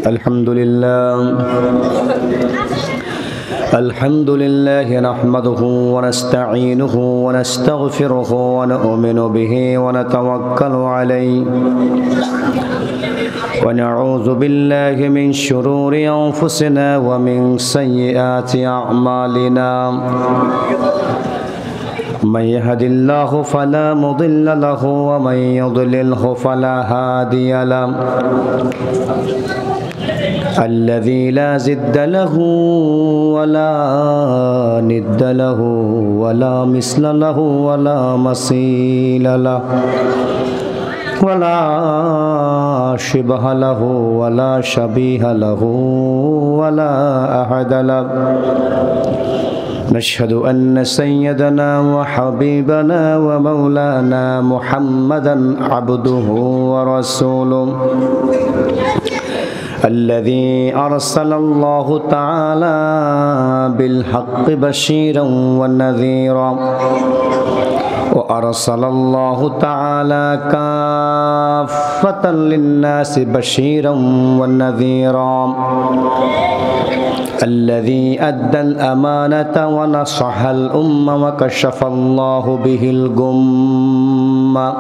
الحمد لله نحمده ونستعينه ونستغفره ونؤمن به ونتوكل عليه ونعوذ بالله من شرور أنفسنا ومن سيئات أعمالنا من يهد الله فلا مضل له ومن يضلله فلا هادي له الذي لا زد له ولا ند له ولا مثل له ولا مثيل له ولا شبه له ولا شبيه له ولا أحد له نشهد أن سيدنا وحبيبنا ومولانا محمدا عبده ورسوله الذي أرسل الله تعالى بالحق بشيرا ونذيرا وأرسل الله تعالى كافة للناس بشيرا ونذيرا الذي أدى الأمانة ونصح الأمة وكشف الله به الغمة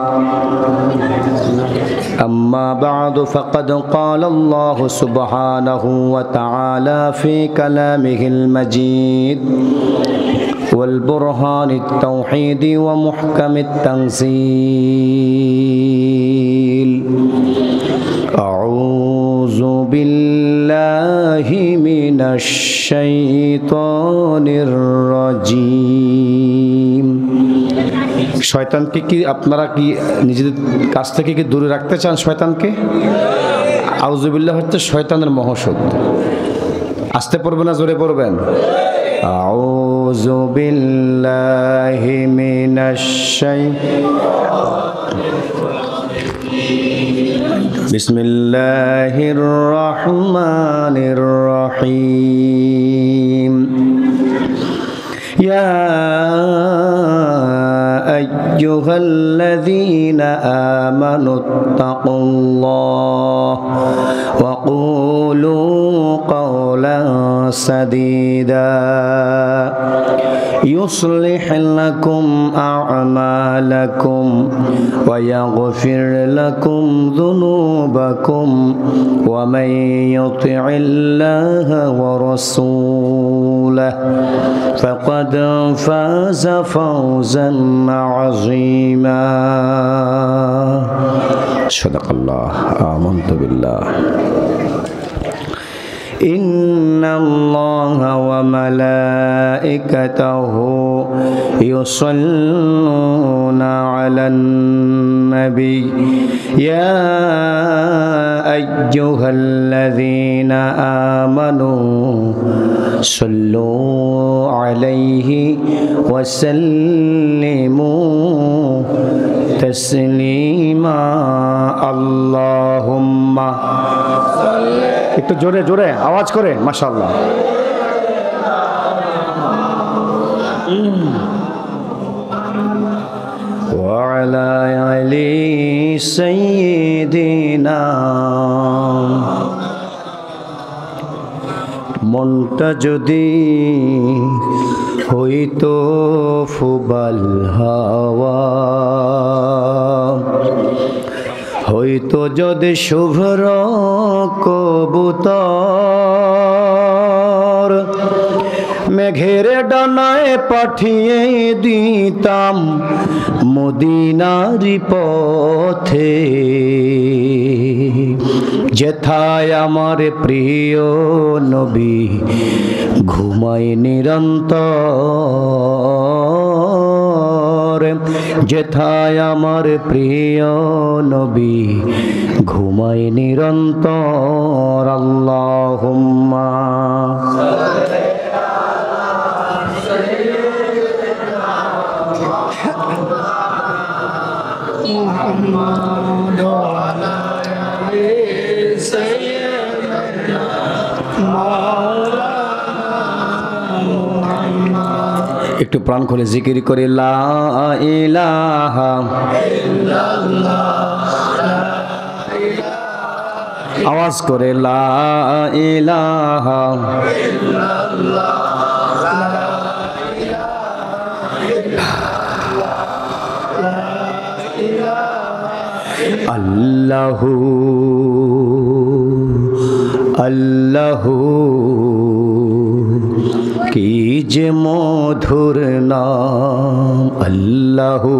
أما بعد فقد قال الله سبحانه وتعالى في كلامه المجيد والبرهان التوحيد ومحكم التنزيل أعوذ بالله من الشيطان الرجيم শয়তানকে কি আপনারা কি নিজেদের কাছ থেকে কি দূরে রাখতে চান শয়তানকে? আউযুবিল্লাহ হচ্ছে শয়তানের মহাশব্দ। আস্তে পড়বেন না জোরে পড়বেন? আউযু বিল্লাহি মিনাশ বিসমিল্লাহির রহমানির রহিম ইয়া আইয়ুহাল্লাযীনা আমানুত্তাকুল্লাহ ওয়া কুলু কওলান সাদীদা يصلح لكم أعمالكم ويغفر لكم ذنوبكم ومن يطع الله ورسوله فقد فاز فوزا عظيما صدق الله آمنت بالله إن الله وملائكته يصلون على النبي يا أيها الذين آمنوا صلوا عليه وسلموا تسليما اللهم একটু জোরে জোরে আওয়াজ করে মাশাআল্লাহ وعلى آل سيدنا মনটা যদি হইতো ফুবাল হাওয়া হইতো যদি শুভ্র কবুতর মেঘের ডানায় পাঠিয়ে দিতাম মদিনারি পথে যেথায় আমার প্রিয় নবী ঘুমায় নিরন্তর যেথায় আমার প্রিয় নবী ঘুমায় নিরন্তর আল্লাহুম্মা একটু প্রাণ খুলে জিকির করে লা ইলাহা ইল্লাল্লাহ লা আওয়াজ করে লা ইলাহা ইল্লাল্লাহ আল্লাহু আল্লাহু কি যে মধুর নাম আল্লাহু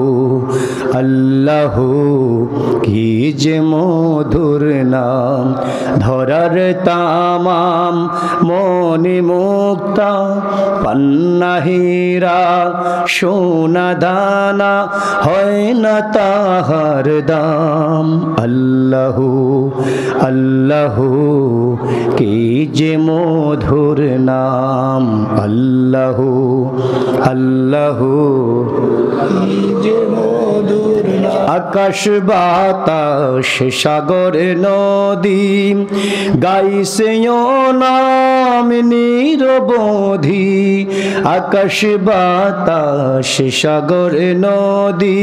আল্লাহু কি যে মধুর নাম ধরার তামাম মনি মুক্তা পান্নাহীরা সোনা দানা হয় না তাহার দাম আল্লাহু আল্লাহু কি যে মধুর নাম আল্লাহু আল্লাহু কি যে মধুর নাম আকাশ বাতাস সাগর নদী গাইছে নাম নিরবধি আকাশ বাতাস সাগর নদী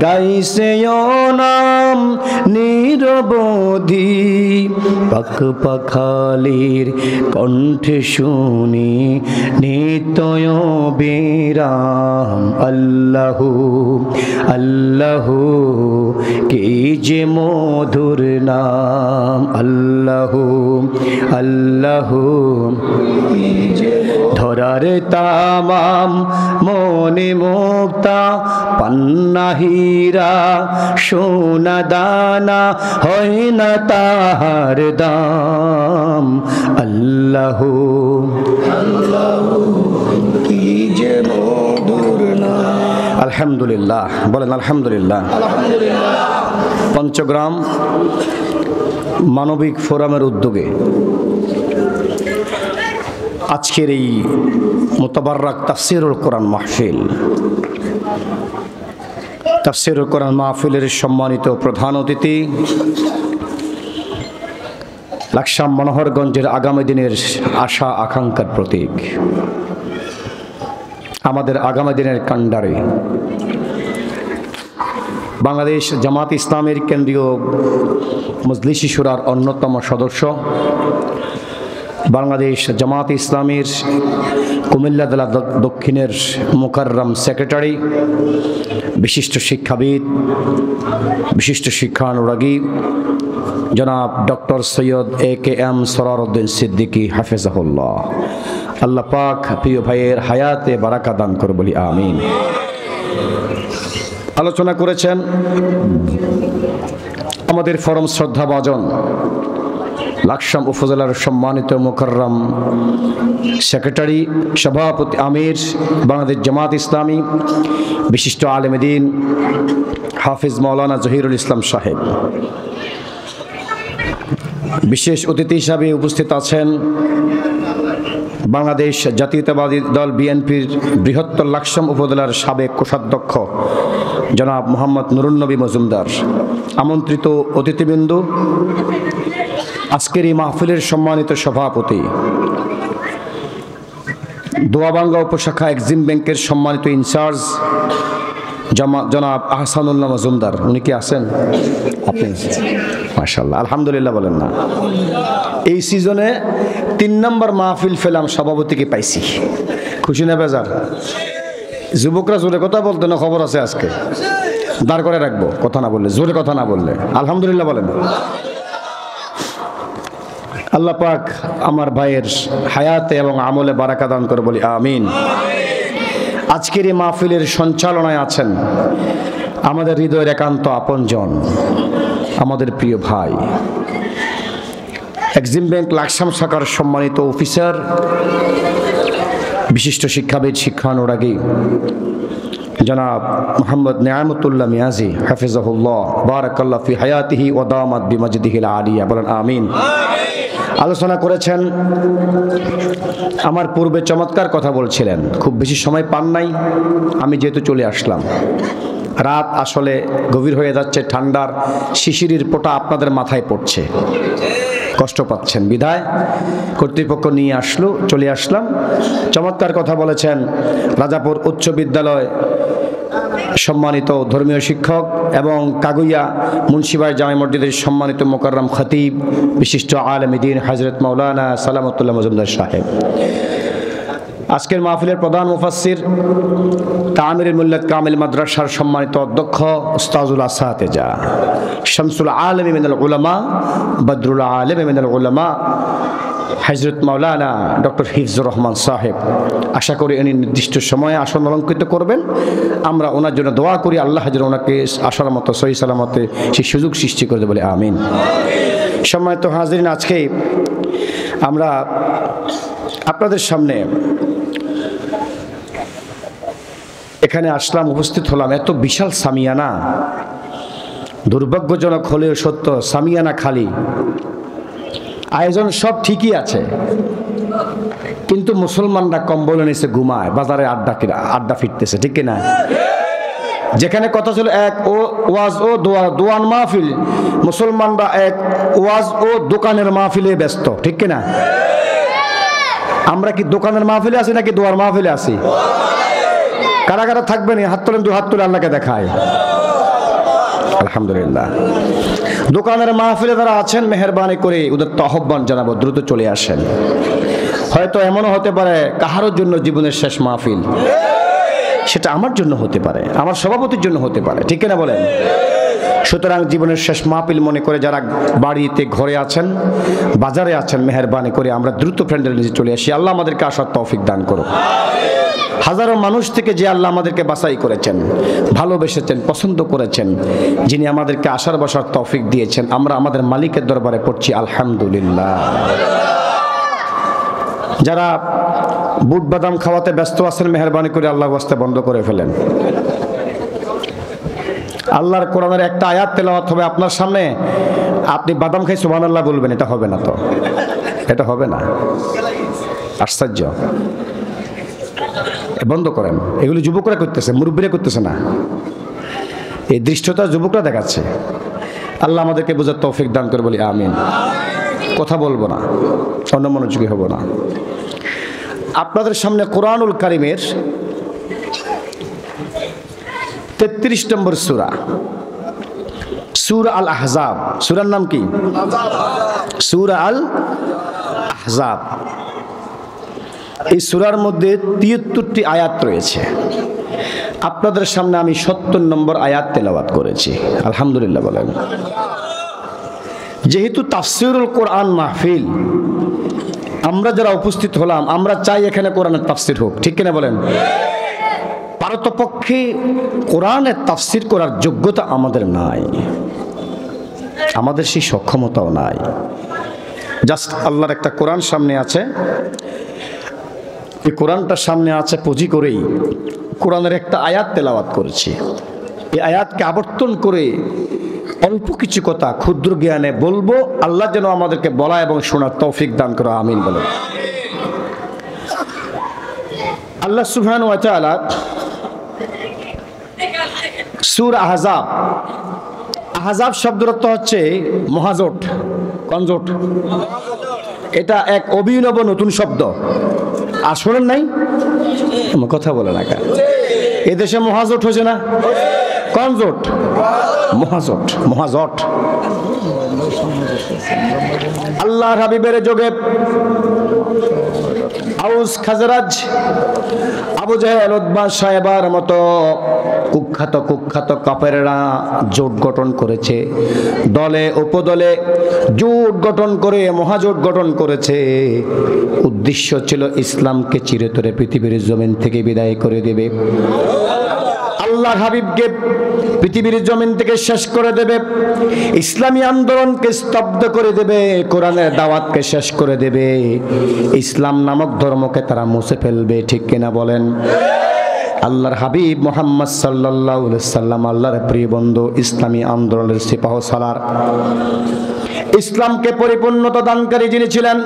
গাইছে নাম নিরবধি পাখ পাখালির কণ্ঠে শুনি নিতয় বিরাম আল্লাহু আল্লাহু কি যে মধুর নাম আল্লাহু আল্লাহু ধরার তামাম মনে মুক্তা পান্নাহীরা সোনা দানা হয় না তাহার দাম আল্লাহু আল্লাহু কি যে মধুর নাম আলহামদুলিল্লাহ বলেন আলহামদুলিল্লাহ আলহামদুলিল্লাহ পঞ্চগ্রাম মানবিক ফোরামের উদ্যোগে আজকের এই মুতাবাররাক তাফসীরুল কোরআন মাহফিল তাফসীরুল কোরআন মাহফিলের সম্মানিত প্রধান অতিথি লাকসাম মনোহরগঞ্জের আগামী দিনের আশা আকাঙ্ক্ষার প্রতীক আমাদের আগামী দিনের কাণ্ডারি বাংলাদেশ জামাত ইসলামের কেন্দ্রীয় মজলিসি শুরার অন্যতম সদস্য বাংলাদেশ জামাত ইসলামের কুমিল্লা জেলা দক্ষিণের মুকাররম সেক্রেটারি বিশিষ্ট শিক্ষাবিদ বিশিষ্ট শিক্ষানুরাগী জনাব ডক্টর সৈয়দ AKM সরারউদ্দিন সিদ্দিকী হাফেজাহুল্লাহ আল্লাহ পাক প্রিয় ভাইয়ের হায়াতে বারাকা দান করে বলি আমিন আলোচনা করেছেন আমাদের পরম শ্রদ্ধাভাজন লাকসাম উপজেলার সম্মানিত মুকাররম সেক্রেটারি সভাপতি আমির বাংলাদেশ জামাত ইসলামী বিশিষ্ট আলেমে দ্বীন হাফিজ মাওলানা জহিরুল ইসলাম সাহেব বিশেষ অতিথি হিসাবে উপস্থিত আছেন বাংলাদেশ জাতীয়তাবাদী দল বিএনপির বৃহত্তর লাকসাম উপজেলার সাবেক কোষাধ্যক্ষ জনাব মোহাম্মদ নুরুন নবী মজুমদার আমন্ত্রিত অতিথিবৃন্দ আজকের এই মাহফিলের সম্মানিত সভাপতি দোয়াবাঙ্গা উপশাখা এক্সিম ব্যাংকের সম্মানিত ইনচার্জ জনাব আহসানুল্লাহ মজুমদার উনি কি আছেন আপনি মাশাআল্লাহ আলহামদুলিল্লাহ বলেন না এই সিজনে 3 নম্বর মাহফিল ফেলাম সভাপতিকে পাইছি খুশি না বেজার যুবকরা জোরে কথা বলতে না খবর আছে আজকে দাঁড় করে রাখবো কথা না বললে জোরে কথা না বললে আলহামদুলিল্লাহ বলেন আল্লাহ পাক আমার ভাইয়ের হায়াতে এবং আমলে বারাকা দান করে বলি আমিন আজকের এই মাহফিলের সঞ্চালনায় আছেন আমাদের হৃদয়ের একান্ত আপনজন আমাদের প্রিয় ভাই এক্সিম ব্যাংক লাকসাম শাখার সম্মানিত অফিসার বিশিষ্ট শিক্ষাবিদ শিক্ষানুরাগী জনাব মোহাম্মদ নিয়ামতুল্লাহ মিয়াজি হাফিজাহুল্লাহ বারাকাল্লাহু ফি হায়াতিহি ওয়া দামাত বিমাজদিহিল আলিয়া বলেন আমিন আলোচনা করেছেন আমার পূর্বে চমৎকার কথা বলছিলেন খুব বেশি সময় পান নাই আমি যেহেতু চলে আসলাম রাত আসলে গভীর হয়ে যাচ্ছে ঠান্ডার শিশিরের পোটা আপনাদের মাথায় পড়ছে কষ্ট পাচ্ছেন বিধায় কর্তৃপক্ষ নিয়ে চলে আসলাম চমৎকার কথা বলেছেন রাজাপুর উচ্চ বিদ্যালয় সম্মানিত ধর্মীয় শিক্ষক এবং কাগুইয়া মুন্সিবাই জামে মসজিদের সম্মানিত মোকাররম খতিব বিশিষ্ট আলেমে দ্বীন হযরত মাওলানা সালামতুল্লাহ মজুমদার সাহেব, আজকের মাহফিলের প্রধান মুফাসসির তামিরুল মিল্লাত কামিল মাদ্রাসার সম্মানিত অধ্যক্ষ উস্তাজুল আসাতিজা শামসুল আলম মিনাল উলামা বদরুল আলম মিনাল উলামা হযরত মাওলানা ডক্টর হিফজুর রহমান সাহেব, আশা করি উনি নির্দিষ্ট সময়ে আসন অলঙ্কৃত করবেন। আমরা ওনার জন্য দোয়া করি, আল্লাহ যেন ওনাকে আসার মতো সহি সালামতে সেই সুযোগ সৃষ্টি করে দেবে বলে আমিন। সম্মানিত হাজিরিন, আজকে আমরা আপনাদের সামনে এখানে আসলাম, উপস্থিত হলাম। এত বিশাল সামিয়ানা, দুর্ভাগ্যজনক হলেও সত্য, সামিয়ানা খালি। আয়োজন সব ঠিকই আছে, কিন্তু মুসলমানরা কম্বল নিচে ঘুমায়, বাজারে আড্ডা ফিরতেছে, ঠিক কিনা? যেখানে কথা ছিল এক ওয়াজ ও দোয়ান মাহফিল, মুসলমানরা এক ওয়াজ ও দোকানের মাহফিলে ব্যস্ত, ঠিক কিনা? আমরা কি দোকানের মাহফিলে আছি নাকি দোয়ার মাহফিলে আছি? কারা কারা থাকবেন? হাত তোলেন, দু হাত তুলে আল্লাহকে দেখায়। আলহামদুলিল্লাহ। দোকানের মাহফিলে যারা আছেন, মেহেরবানি করে ওদের তো আহ্বান জানাবো, দ্রুত চলে আসেন। হয়তো এমনও হতে পারে কাহারোর জন্য জীবনের শেষ মাহফিল, সেটা আমার জন্য হতে পারে, আমার সভাপতির জন্য হতে পারে, ঠিক কিনা বলেন? সুতরাং জীবনের শেষ মাহফিল মনে করে যারা বাড়িতে, ঘরে আছেন, বাজারে আছেন, মেহেরবানি করে আমরা দ্রুত প্যান্ডেলে নিচে চলে আসি। আল্লাহ আমাদেরকে আসার তৌফিক দান করো। হাজারো মানুষ থেকে যে আল্লাহ আমাদেরকে বাছাই করেছেন, ভালোবেসেছেন, পছন্দ করেছেন, যিনি আমাদেরকে আসার বসার তৌফিক দিয়েছেন, আমরা আমাদের মালিকের দরবারে পড়ছি আলহামদুলিল্লাহ। যারা বুট বাদাম খাওয়াতে ব্যস্ত আছেন, মেহেরবানি করে আল্লাহর ওয়াস্তে বন্ধ করে ফেলেন। আল্লাহর কোরআনের একটা আয়াত তেলাওয়াত হবে আপনার সামনে, আপনি বাদাম খাই সুবহানাল্লাহ বলবেন, এটা হবে না তো, এটা হবে না। আশ্চর্য, বন্ধ করেন। এগুলি যুবকরা করতেছে, মুরব্বীরা করতেছে না। এই দৃষ্টতা যুবকরা দেখাচ্ছে। আল্লাহ আমাদেরকে বোঝার তৌফিক দান করে বলি আমিন। কথা বলবো না, অন্যমনোযোগী হব না। আপনাদের সামনে কোরআনুল কারীমের 33 নম্বর সূরা, সূরা আল আহজাব। সূরার নাম কি? সূরা আল আহজাব। এই সূরার মধ্যে 73টি আয়াত রয়েছে। আপনাদের সামনে আমি 70 নম্বর আয়াত তেলাওয়াত করেছি, আলহামদুলিল্লাহ বলেন। যেহেতু তাফসীরুল কোরআন মাহফিল, আমরা যারা উপস্থিত হলাম, আমরা চাই এখানে কোরআনের তাফসীর হোক, ঠিক কিনা বলেন? পারতপক্ষে কোরআনের তাফসীর করার যোগ্যতা আমাদের নাই, আমাদের সেই সক্ষমতাও নাই। জাস্ট আল্লাহর একটা কোরআন সামনে আছে, এই কোরআনটা সামনে আছে পুঁজি করেই কোরআনের একটা আয়াত তেলাওয়াত করেছি। এই আয়াতকে আবর্তন করে অল্প কিছু কথা ক্ষুদ্র জ্ঞানে বলবো। আল্লাহ যেন আমাদেরকে বলা এবং শোনার তৌফিক দান করো, আমিন বলেন। আল্লাহ সুবহানাহু ওয়া তাআলা সূরা আহজাব, আহজাব শব্দের অর্থ হচ্ছে মহাজোট, কনজোট। এটা এক অভিনব নতুন শব্দ। আর শোনেন নাই? কথা বলে না কেন? এদেশে মহাজোট হয়েছে না? কনজোট, মহাজোট, মহাজোট। আল্লাহর হাবিবের যুগে আউস খাজরাজ, আবু জাহেল, উতবা, সাইবার মতো কুখ্যাত কাফেররা জোট গঠন করেছে, দলে উপদলে জোট গঠন করে মহাজোট গঠন করেছে। উদ্দেশ্য ছিল ইসলামকে চিরতরে পৃথিবীর জমিন থেকে বিদায় করে দেবে, আল্লাহর হাবিবকে পৃথিবীর জমিন থেকে শেষ করে দেবে, ইসলামী আন্দোলনকে স্তব্ধ করে দেবে, কোরআনের দাওয়াতকে শেষ করে দেবে, ইসলাম নামক ধর্মকে তারা মুছে ফেলবে, ঠিক কিনা বলেন? আল্লাহর হাবিব মুহাম্মদ সাল্লাল্লাহু আলাইহি সাল্লাম, আল্লাহর প্রিয় বন্ধু, ইসলামী আন্দোলনের সিপাহ সালার, ইসলামকে পরিপূর্ণতা দানকারী যিনি ছিলেন,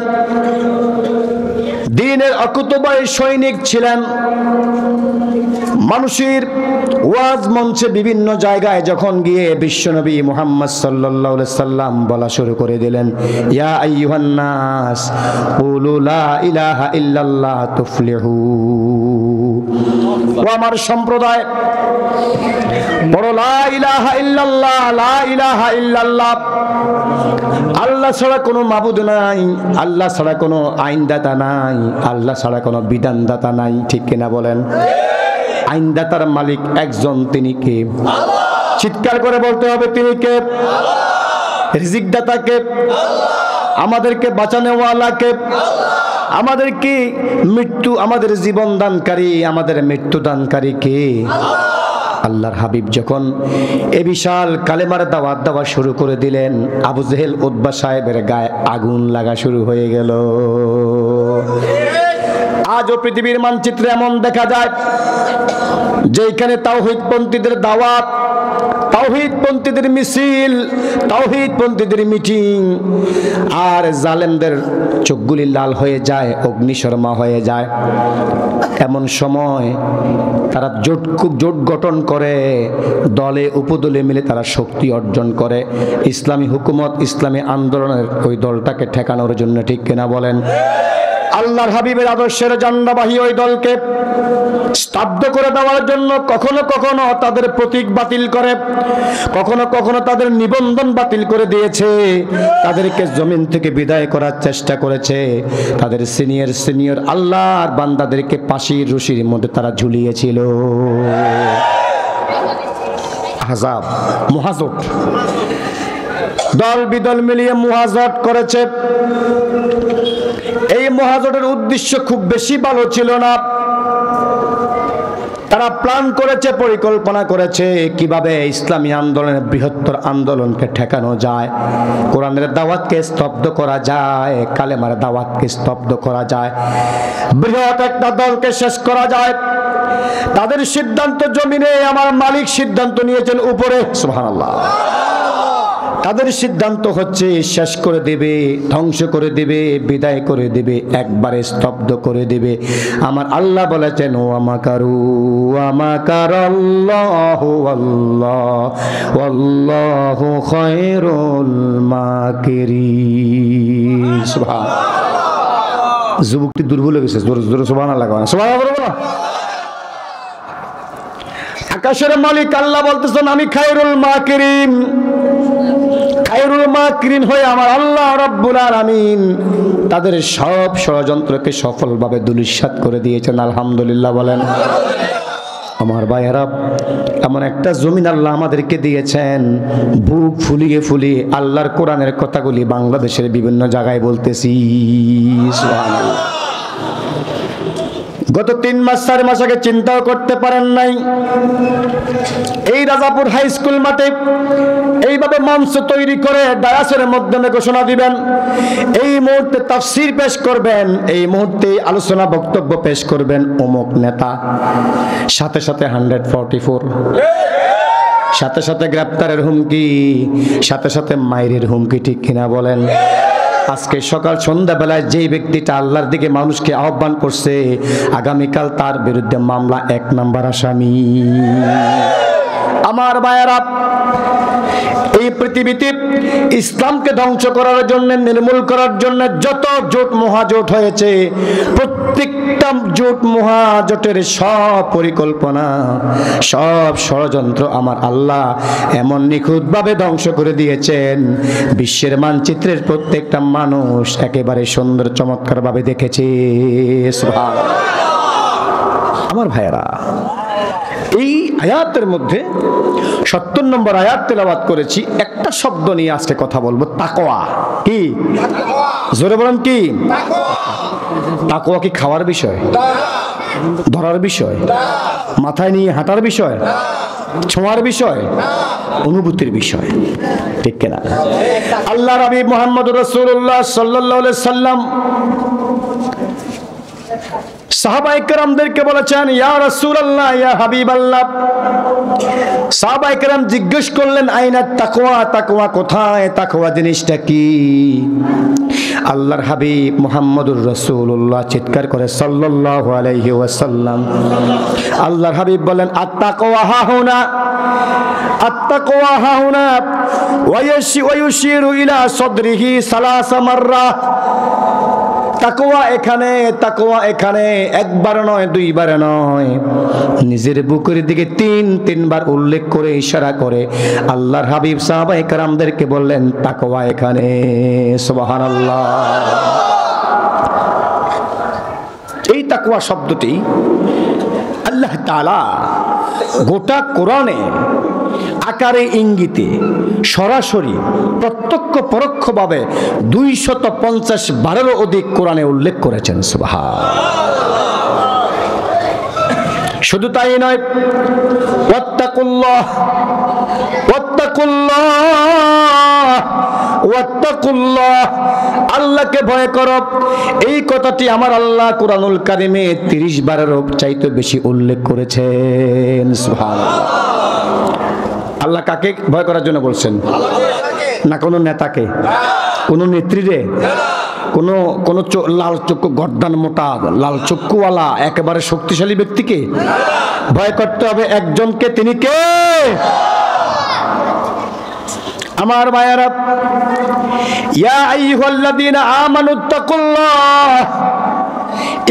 দ্বীনের অকুতোভয় সৈনিক ছিলেন। মানুষের ওয়াজ মঞ্চে বিভিন্ন জায়গায় যখন গিয়ে বিশ্বনবী মুহাম্মদ সাল্লাল্লাহু আলাইহি সাল্লাম বলা শুরু করে দিলেন, ইয়া আইয়ুহান নাস কুলু লা ইলাহা ইল্লাল্লাহ তুফলিহু, ও আমার সম্প্রদায়, বড় লা ইলাহা ইল্লাল্লাহ, লা ইলাহা ইল্লাল্লাহ। আল্লাহ ছাড়া কোনো মাবুদ নাই, আল্লাহ ছাড়া কোনো আইনদাতা নাই, আল্লাহ ছাড়া কোনো বিধানদাতা নাই, ঠিক কিনা বলেন? আইনদাতার মালিক একজন, তিনি কে? চিৎকার করে বলতে হবে, তিনি কে? রিজিক দাতা কে? আমাদেরকে বাঁচানোওয়ালা কে? আমাদেরকে মৃত্যু, আমাদের জীবন দানকারী, আমাদের মৃত্যু দানকারী কে? আল্লাহর হাবিব যখন এ বিশাল কালেমার দাওয়াত দেওয়া শুরু করে দিলেন, আবু জেহেল উতবা সাহেবের গায়ে আগুন লাগা শুরু হয়ে গেল। আজও পৃথিবীর মানচিত্রে এমন দেখা যায় যেখানে তাওহীদপন্থীদের দাওয়াত, তাওহীদপন্থীদের মিছিল, তাওহীদপন্থীদের মিটিং, আর জালেমদের চোখগুলি লাল হয়ে যায়, অগ্নিশর্মা হয়ে যায়। এমন সময় তারা জোট গঠন করে, দলে উপদলে মিলে তারা শক্তি অর্জন করে ইসলামী হুকুমত, ইসলামী আন্দোলনের ওই দলটাকে ঠেকানোর জন্য, ঠিক কিনা বলেন? আল্লাহর হাবিবের আদর্শের জান্ডাবাহী ওই দলকে স্তব্ধ করে দেওয়ার জন্য কখনো কখনো তাদের প্রতীক বাতিল করে, কখনো কখনো তাদের নিবন্ধন বাতিল করে দিয়েছে, তাদেরকে জমিন থেকে বিদায় করার চেষ্টা করেছে, তাদের সিনিয়র আল্লাহর বান্দাদেরকে ফাঁসির রশির মধ্যে তারা ঝুলিয়েছিল। আহজাব, মুহাজত, দল বিদল মিলিয়ে মুহাজত করেছে। এই মুহাজতের উদ্দেশ্য খুব বেশি ভালো ছিল না। তারা প্ল্যান করেছে, পরিকল্পনা করেছে কিভাবে ইসলামী আন্দোলনের, বৃহত্তর আন্দোলনকে ঠেকানো যায়, কোরআনের দাওয়াতকে স্তব্ধ করা যায়, কালেমার দাওয়াতকে স্তব্ধ করা যায়, বৃহৎ একটা দলকে শেষ করা যায়। তাদের সিদ্ধান্ত জমিনে, আমার মালিক সিদ্ধান্ত নিয়েছেন উপরে, সুবহানাল্লাহ। তাদের সিদ্ধান্ত হচ্ছে শেষ করে দেবে, ধ্বংস করে দেবে, বিদায় করে দেবে, একবারে স্তব্ধ করে দেবে। আমার আল্লাহ বলেছেন, ও আমাকারু আমাকারাল্লাহু ওয়াল্লাহু খায়রুল মাকিরিন। সুবহানাল্লাহ। যুবকটি দুর্বল হয়ে গেছে, জোরে জোরে সুবহানাল্লাহ। সুবহানাল্লাহ। আকাশের মালিক আল্লাহ বলতেছেন, আমি খায়রুল মাকিরিন, খায়রুল মাকিরিন হয়ে আমার আল্লাহ রাব্বুল আলামিন তাদের সব ষড়যন্ত্রকে সফলভাবে ধূলিসাৎ করে দিয়েছেন। আলহামদুলিল্লাহ বলেন। আমার ভাইয়েরা, এমন একটা জমিন আল্লাহ আমাদেরকে দিয়েছেন, বুক ফুলিয়ে ফুলিয়ে আল্লাহর কোরআনের কথাগুলি বাংলাদেশের বিভিন্ন জায়গায় বলতেছি। সুবহানাল্লাহ। গত 3 মাস 4 মাস আগে চিন্তাও করতে পারেন নাই এই রাজাপুর হাই স্কুল মাঠে এইভাবে মঞ্চ তৈরি করে ডায়াসের মাধ্যমে ঘোষণা দিবেন, এই মুহূর্তে তাফসীর পেশ করবেন, এই মুহূর্তে আলোচনা বক্তব্য পেশ করবেন অমুক নেতা, সাথে সাথে 144, সাথে সাথে গ্রেপ্তারের হুমকি, সাথে সাথে মাইরের হুমকি, ঠিক কিনা বলেন? আজকে সকাল সন্ধ্যাবেলায় যেই ব্যক্তিটা আল্লাহর দিকে মানুষকে আহ্বান করছে, আগামীকাল তার বিরুদ্ধে মামলা, 1 নম্বর আসামি। আমার ভাইয়েরা, এই পৃথিবীতে ইসলামকে ধ্বংস করার জন্য, নির্মূল করার জন্য যত জোট মহাজোট হয়েছে, প্রত্যেকটা জোট মহাজোটের সব পরিকল্পনা, সব ষড়যন্ত্র আমার আল্লাহ এমন নিখুঁতভাবে ধ্বংস করে দিয়েছেন, বিশ্বের মানচিত্রের প্রত্যেকটা মানুষ একেবারে সুন্দর চমৎকারভাবে দেখেছে। সুবহানাল্লাহ। আমার ভাইয়েরা, এই আয়াতের মধ্যে 70 নম্বর আয়াত তেলাওয়াত করেছি, একটা শব্দ নিয়ে আজকে কথা বলবো, তাকওয়া। কি? জোরে বলেন, কি তাকওয়া? কি খাওয়ার বিষয়, ধরার বিষয়, মাথায় নিয়ে হাঁটার বিষয়, ছোঁয়ার বিষয়, অনুভূতির বিষয়, ঠিক কিনা? আল্লাহর হাবিব মুহাম্মদুর রাসূলুল্লাহ সাল্লাল্লাহু আলাইহি সাল্লাম সাহাবায়ে কেরামদেরকে বলেছেন, ইয়া রাসূলুল্লাহ, ইয়া হাবিবাল্লাহ। সাহাবায়ে কেরাম জিজ্ঞেস করলেন, আইনা তাকওয়া, তাকওয়া কোথায়, তাকওয়া জিনিসটা কি? আল্লাহর হাবিব মুহাম্মদুর রাসূলুল্লাহ চিৎকার করে সাল্লাল্লাহু আলাইহি ওয়াসাল্লাম, আল্লাহর হাবিব বলেন, আত-তাকওয়া হাহুনা, আত-তাকওয়া হাহুনা, ওয়া ইউশিরু ইলা সাদরিহি সালাসা মাররা। তাকওয়া এখানে একবার নয়, দুইবার নয়, নিজের বুকের দিকে তিনবার উল্লেখ করে ইশারা করে আল্লাহর হাবিব সাহাবায়ে কেরামদেরকে বললেন তাকওয়া এখানে। সুবহানাল্লাহ। এই তাকওয়া শব্দটি আল্লাহ তাআলা গোটা কোরআনে আকারে ইঙ্গিতে সরাসরি প্রত্যক্ষ পরোক্ষভাবে 250 বারেরও অধিক কোরআনে উল্লেখ করেছেন। সুবহানাল্লাহ। শুধু তাই নয়, ওয়াত্তাকুল্লাহ আল্লাহকে ভয় করো, এই কথাটি আমার আল্লাহ কুরআনুল কারীমে 30 বারেরও চাইতে বেশি উল্লেখ করেছেন। সুবহানাল্লাহ। আল্লাহ কাকে ভয় করার জন্য বলছেন? না কোনো নেতাকে, কোনো নেত্রীরে, কোনো লাল চক্ষু গর্দান মোটা লাল চক্ষুওয়ালা একেবারে শক্তিশালী ব্যক্তিকে ভয় করতে হবে একজনকে। তিনি কে? আমার ভাইয়েরা, ইয়া আইয়ুহাল্লাযীনা আমানুত্তাকুল্লাহ,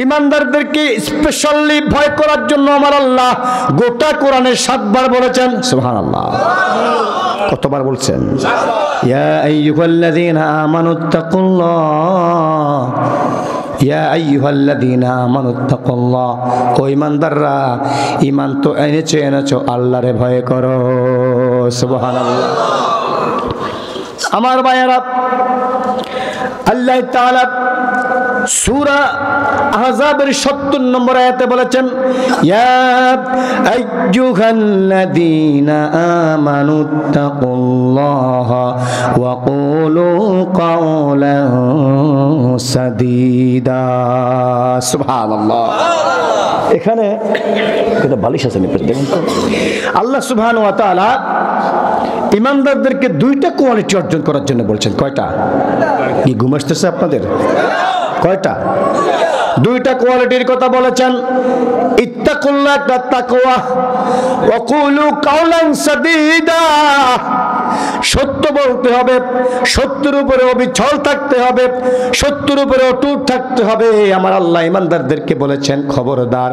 ঈমানদারদেরকে স্পেশালি ভয় করার জন্য আমার আল্লাহ গোটা কোরআনে 7 বার বলেছেন। সুবহানাল্লাহ। কতবার বলছেন? ইয়া আইয়ুহাল্লাযীনা আমানুত্তাকুল্লাহ, ইয়া আইয়ুহাল্লাযীনা আমানুত্তাকুল্লাহ। ও ঈমানদাররা, ঈমান তো এনেছো আল্লাহরে ভয় করো। সুবহানাল্লাহ। আমার ভাইয়েরা, আল্লাহ তাআলা সূরা আহজাবের 70 নম্বর আয়াতে বলেছেন ইয়া আইয়ুহাল্লাযীনা আমানুত্তাকুল্লাহা ওয়া কুলু কাওলান সাদীদা। সুবহানাল্লাহ। এখানে একটা বালিশ আছে, দেখুন তো। আল্লাহ সুবহানাহু ওয়া তাআলা ঈমানদারদেরকে 2টা কোয়ালিটি অর্জন করার জন্য বলছেন। কয়টা? কি ঘুম আসতেছে আপনাদের? কয়টা? 2টা কোয়ালিটির কথা বলেছেন। ইত্তাকুল্লাহ, তাকওয়া, ওয়া কুলু কাওলান সাদীদা। সত্য বলতে হবে, সত্যের উপরে অবিচল থাকতে হবে, সত্যের উপরে অটুট থাকতে হবে। আমার আল্লাহ ঈমানদারদেরকে বলেছেন খবরদার,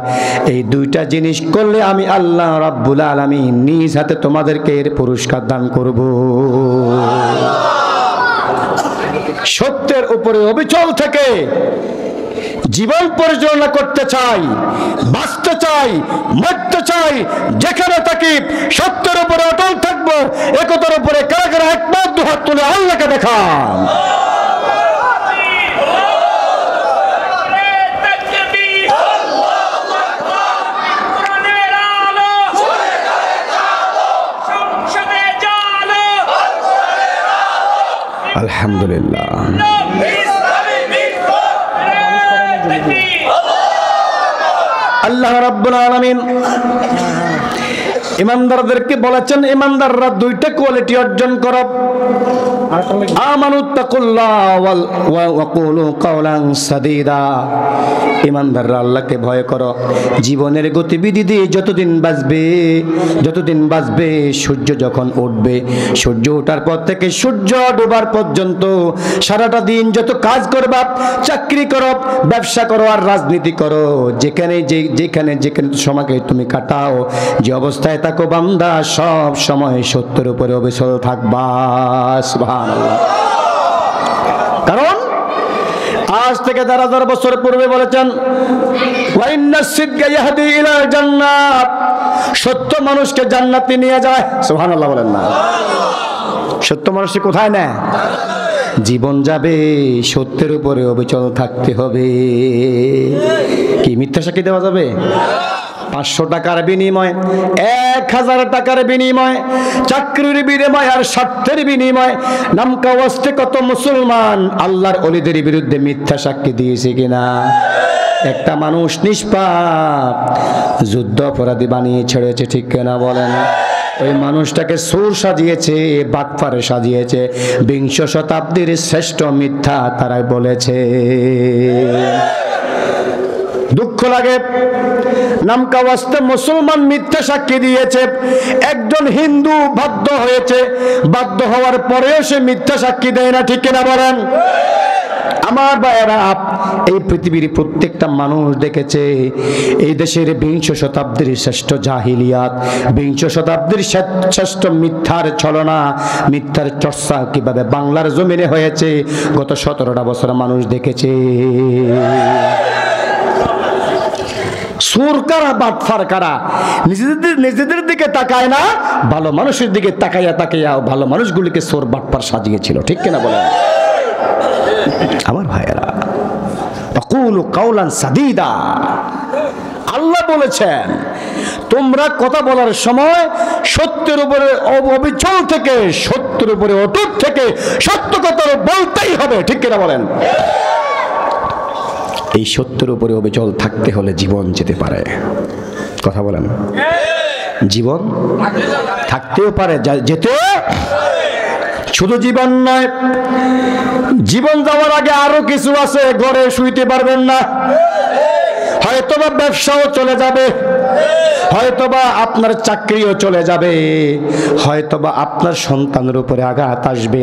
এই 2টা জিনিস করলে আমি আল্লাহ রাব্বুল আলামিন নিজ হাতে তোমাদেরকে এর পুরস্কার দান করব। সত্যের উপরে অবিচল থেকে জীবন পরিচালনা করতে চাই, বাঁচতে চাই, মরতে চাই, যেখানে থাকি সত্যের উপরে অটল থাকবো। একতার উপরে কারা কারা একমত? 2 হাত তুলে আল্লাহকে দেখান। আলহামদুলিল্লাহ। আল্লাহ রাব্বুল আলামিন ঈমানদারদেরকে বলেছেন ঈমানদাররা 2টা কোয়ালিটি অর্জন করো। আমানুত্তাকুল্লাহ ওয়া কুলু কাওলান সাদীদা। ঈমানদাররা আল্লাহকে ভয় করো। জীবনের গতিবিধি দিয়ে যতদিন বাঁচবে, সূর্য যখন উঠবে, সূর্য ওঠার পর থেকে সূর্য ডোবার পর্যন্ত সারাটা দিন যত কাজ করবা, চাকরি করো, ব্যবসা করো আর রাজনীতি করো, যেখানে সময়কে তুমি কাটাও, যে অবস্থায় থাকো বান্দা, সব সময় সত্যের উপরে অবিচল থাকবা। সুবহানাল্লাহ। কারণ আজ থেকে 1000 বছর পূর্বে বলেছেন ওয়া ইন্নাস সিদকা ইয়াহদি ইলাল জান্নাত, সত্য মানুষকে জান্নাতে নিয়ে যায়। সুবহানাল্লাহ বলেন না? সত্য মানুষকে কোথায় নেয়? জীবন যাবে, সত্যের উপরে অবিচল থাকতে হবে। কি মিথ্যা সাক্ষী দেওয়া যাবে? 500 টাকার বিনিময়, 1000 টাকার বিনিময়, চাকরির বিনিময় আর স্বার্থের বিনিময় নামকা ওয়াস্তে কত মুসলমান আল্লাহর ওলিদের বিরুদ্ধে মিথ্যা সাক্ষী দিয়েছে কিনা? একটা মানুষ নিষ্পাপ যুদ্ধ অপরাধী বানিয়ে ছেড়েছে, ঠিক কিনা বলেন? ওই মানুষটাকে সুর সাজিয়েছে, বাটপারে সাজিয়েছে। 20 শতাব্দীর শ্রেষ্ঠ মিথ্যা তারাই বলেছে। দুঃখ লাগে, নামকা ওয়াস্তে মুসলমান মিথ্যা সাক্ষী দিয়েছে। একজন হিন্দু বাধ্য হয়েছে, বাধ্য হওয়ার পরেও সে মিথ্যা সাক্ষী দেয় না, ঠিক কিনা বলেন? আমার ভাইয়েরা, এই পৃথিবীর প্রত্যেকটা মানুষ দেখেছে এই দেশের 20 শতাব্দীর শ্রেষ্ঠ জাহিলিয়াত, 20 শতাব্দীর শ্রেষ্ঠ মিথ্যার ছলনা, মিথ্যার চর্চা কিভাবে বাংলার জমিনে হয়েছে গত 17টা বছর মানুষ দেখেছে। সুর কারা, বাটফার কারা, নিজেদের দিকে তাকায় না, ভালো মানুষের দিকে তাকাইয়া ভালো মানুষগুলিকে সুর বাটফার সাজিয়েছিল। ঠিক কিনা বলেন আমার ভাইয়েরা? আকুলু কাওলান সাদীদা, আল্লাহ বলেছেন তোমরা কথা বলার সময় সত্যের উপরে অবিচল থেকে, সত্যের উপরে অটুট থেকে সত্য কথা বলতেই হবে। ঠিক কিনা বলেন? এই সত্যের উপরে অবিচল থাকতে হলে জীবন যেতে পারে। কথা বলেন, জীবন থাকতেও পারে, যেতে শুধু জীবন নয়, জীবন যাওয়ার আগে আরো কিছু আছে। ঘরে শুইতে পারবেন না, হয়তোবা ব্যবসাও চলে যাবে, হয়তোবা আপনার চাকরিও চলে যাবে, হয়তোবা আপনার সন্তানের উপরে আঘাত আসবে,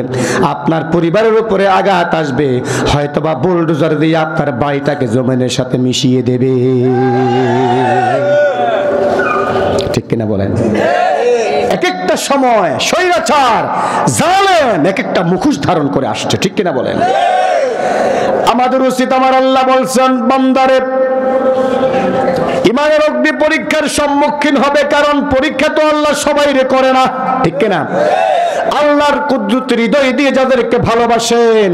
আপনার পরিবারের উপরে আঘাত আসবে, হয়তোবা বুলডোজার দিয়ে আপনার বাড়িটাকে জমিনের সাথে মিশিয়ে দেবে। ঠিক কিনা বলেন? এক একটা সময় স্বৈরাচার, জালেম এক একটা মুখোশ ধারণ করে আসছে। ঠিক কিনা বলেন? আমাদের উচিত, আমার আল্লাহ বলছেন বান্দারে ইমানের অগ্নি পরীক্ষার সম্মুখীন হবে, কারণ পরীক্ষা তো আল্লাহ সবাইরে করে না। ঠিক কিনা? আল্লাহর কুদরত হৃদয় দিয়ে যাদেরকে ভালোবাসেন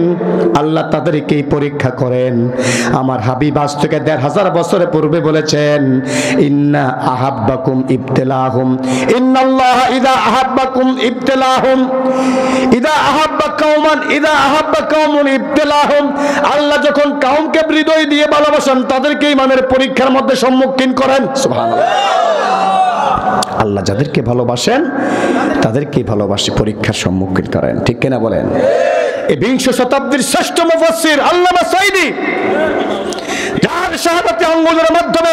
আল্লাহ তাদেরকেই পরীক্ষা করেন। আমার হাবিব আজ থেকে ১৫০০ বছর পূর্বে বলেছেন, ইন্না আহাব্বাকুম ইবতিলাহুম, ইন্নাল্লাহ ইযা আহাব্বাকুম ইবতিলাহুম, ইযা আহাব্বা কওমান, ইযা আহাব্বা কওমুন ইবতিলাহুম। আল্লাহ যখন কওমকে হৃদয় দিয়ে ভালোবাসেন তাদেরকে ইমানের পরীক্ষার মধ্যে সম্মুখীন করেন। সুবহানাল্লাহ। আল্লাহ যাদেরকে ভালোবাসেন তাদেরকে ভালোবাসে, পরীক্ষার সম্মুখীন করেন। ঠিক কিনা বলেন? এই 20 শতাব্দীর শ্রেষ্ঠ মুফাসসির আল্লামা সাঈদী, যার শাহাদাতে আঙ্গুলের মাধ্যমে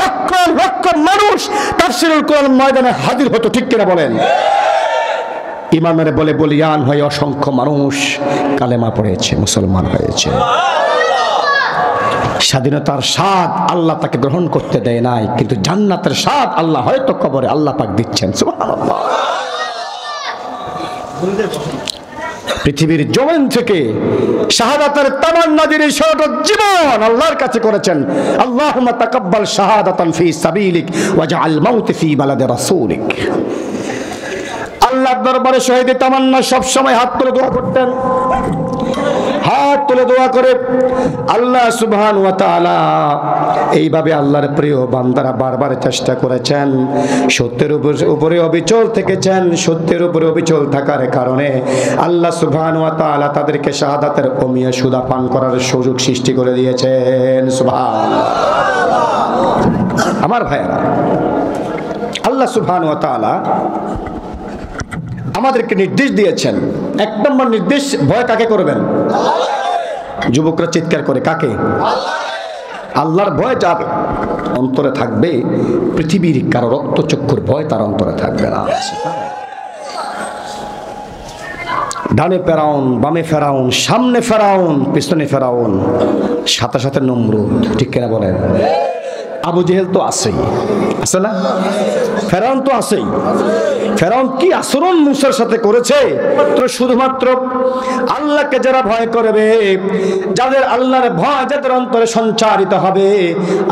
লক্ষ লক্ষ মানুষ তাফসীরুল কোরআন ময়দানে হাজির হতো। ঠিক কিনা বলেন? ইমামের বলে বলিয়ান হয়ে অসংখ্য মানুষ কালেমা পড়েছে, মুসলমান হয়েছে। স্বাধীনতার স্বাদ আল্লাহ তাকে গ্রহণ করতে দেয় নাই, কিন্তু জান্নাতের স্বাদ আল্লাহ হয়তো কবরে আল্লাহ পাক দিচ্ছেন। সুবহানাল্লাহ। পৃথিবীর জমিন থেকে শাহাদাতের তামান্না দিয়ে সারাটা জীবন আল্লাহর কাছে করেছেন, আল্লাহুম্মা তাকাব্বাল শাহাদাতান ফি সাবিলিক ওয়াজআল মাউত ফি বালাদি রাসূলিক। আল্লাহর দরবারে শহীদের তামান্না সব সময় হাত তুলে দোয়া করতেন, হাত তুলে দোয়া করে আল্লাহ সুবহানাহু ওয়া তাআলা। এইভাবে আল্লাহর প্রিয় বান্দারা বারবার চেষ্টা করেছেন, সত্যের উপরে অবিচল থেকেছেন। সত্যের উপরে অবিচল থাকার কারণে আল্লাহ সুবহানাহু ওয়া তাআলা তাদেরকে শাহাদাতের অমিয়া সুদা পান করার সুযোগ সৃষ্টি করে দিয়েছেন। সুবহানাল্লাহ। আমার ভাইয়েরা, আল্লাহ সুবহানাহু ওয়া তাআলা আমাদেরকে নির্দেশ দিয়েছেন। 1 নম্বর নির্দেশ, ভয় কাকে করবেন? যুবকরা চিৎকার করে, কাকে? আল্লাহর ভয় যার অন্তরে থাকবে, পৃথিবীর কারো রক্তচক্ষুর ভয় তার অন্তরে থাকবে না। ডানে ফেরাউন, বামে ফেরাউন, সামনে ফেরাউন, পিছনে ফেরাউন, সাথে সাথে নমরুদ। ঠিক কিনা বলেন? আবু জেহেল তো আছেই, আছে না? ফেরাউন তো আছেই। ফেরাউন কি আচরণ মুসার সাথে করেছে? শুধুমাত্র আল্লাহকে যারা ভয় করবে, যাদের আল্লাহর ভয় যাদের অন্তরে সঞ্চারিত হবে,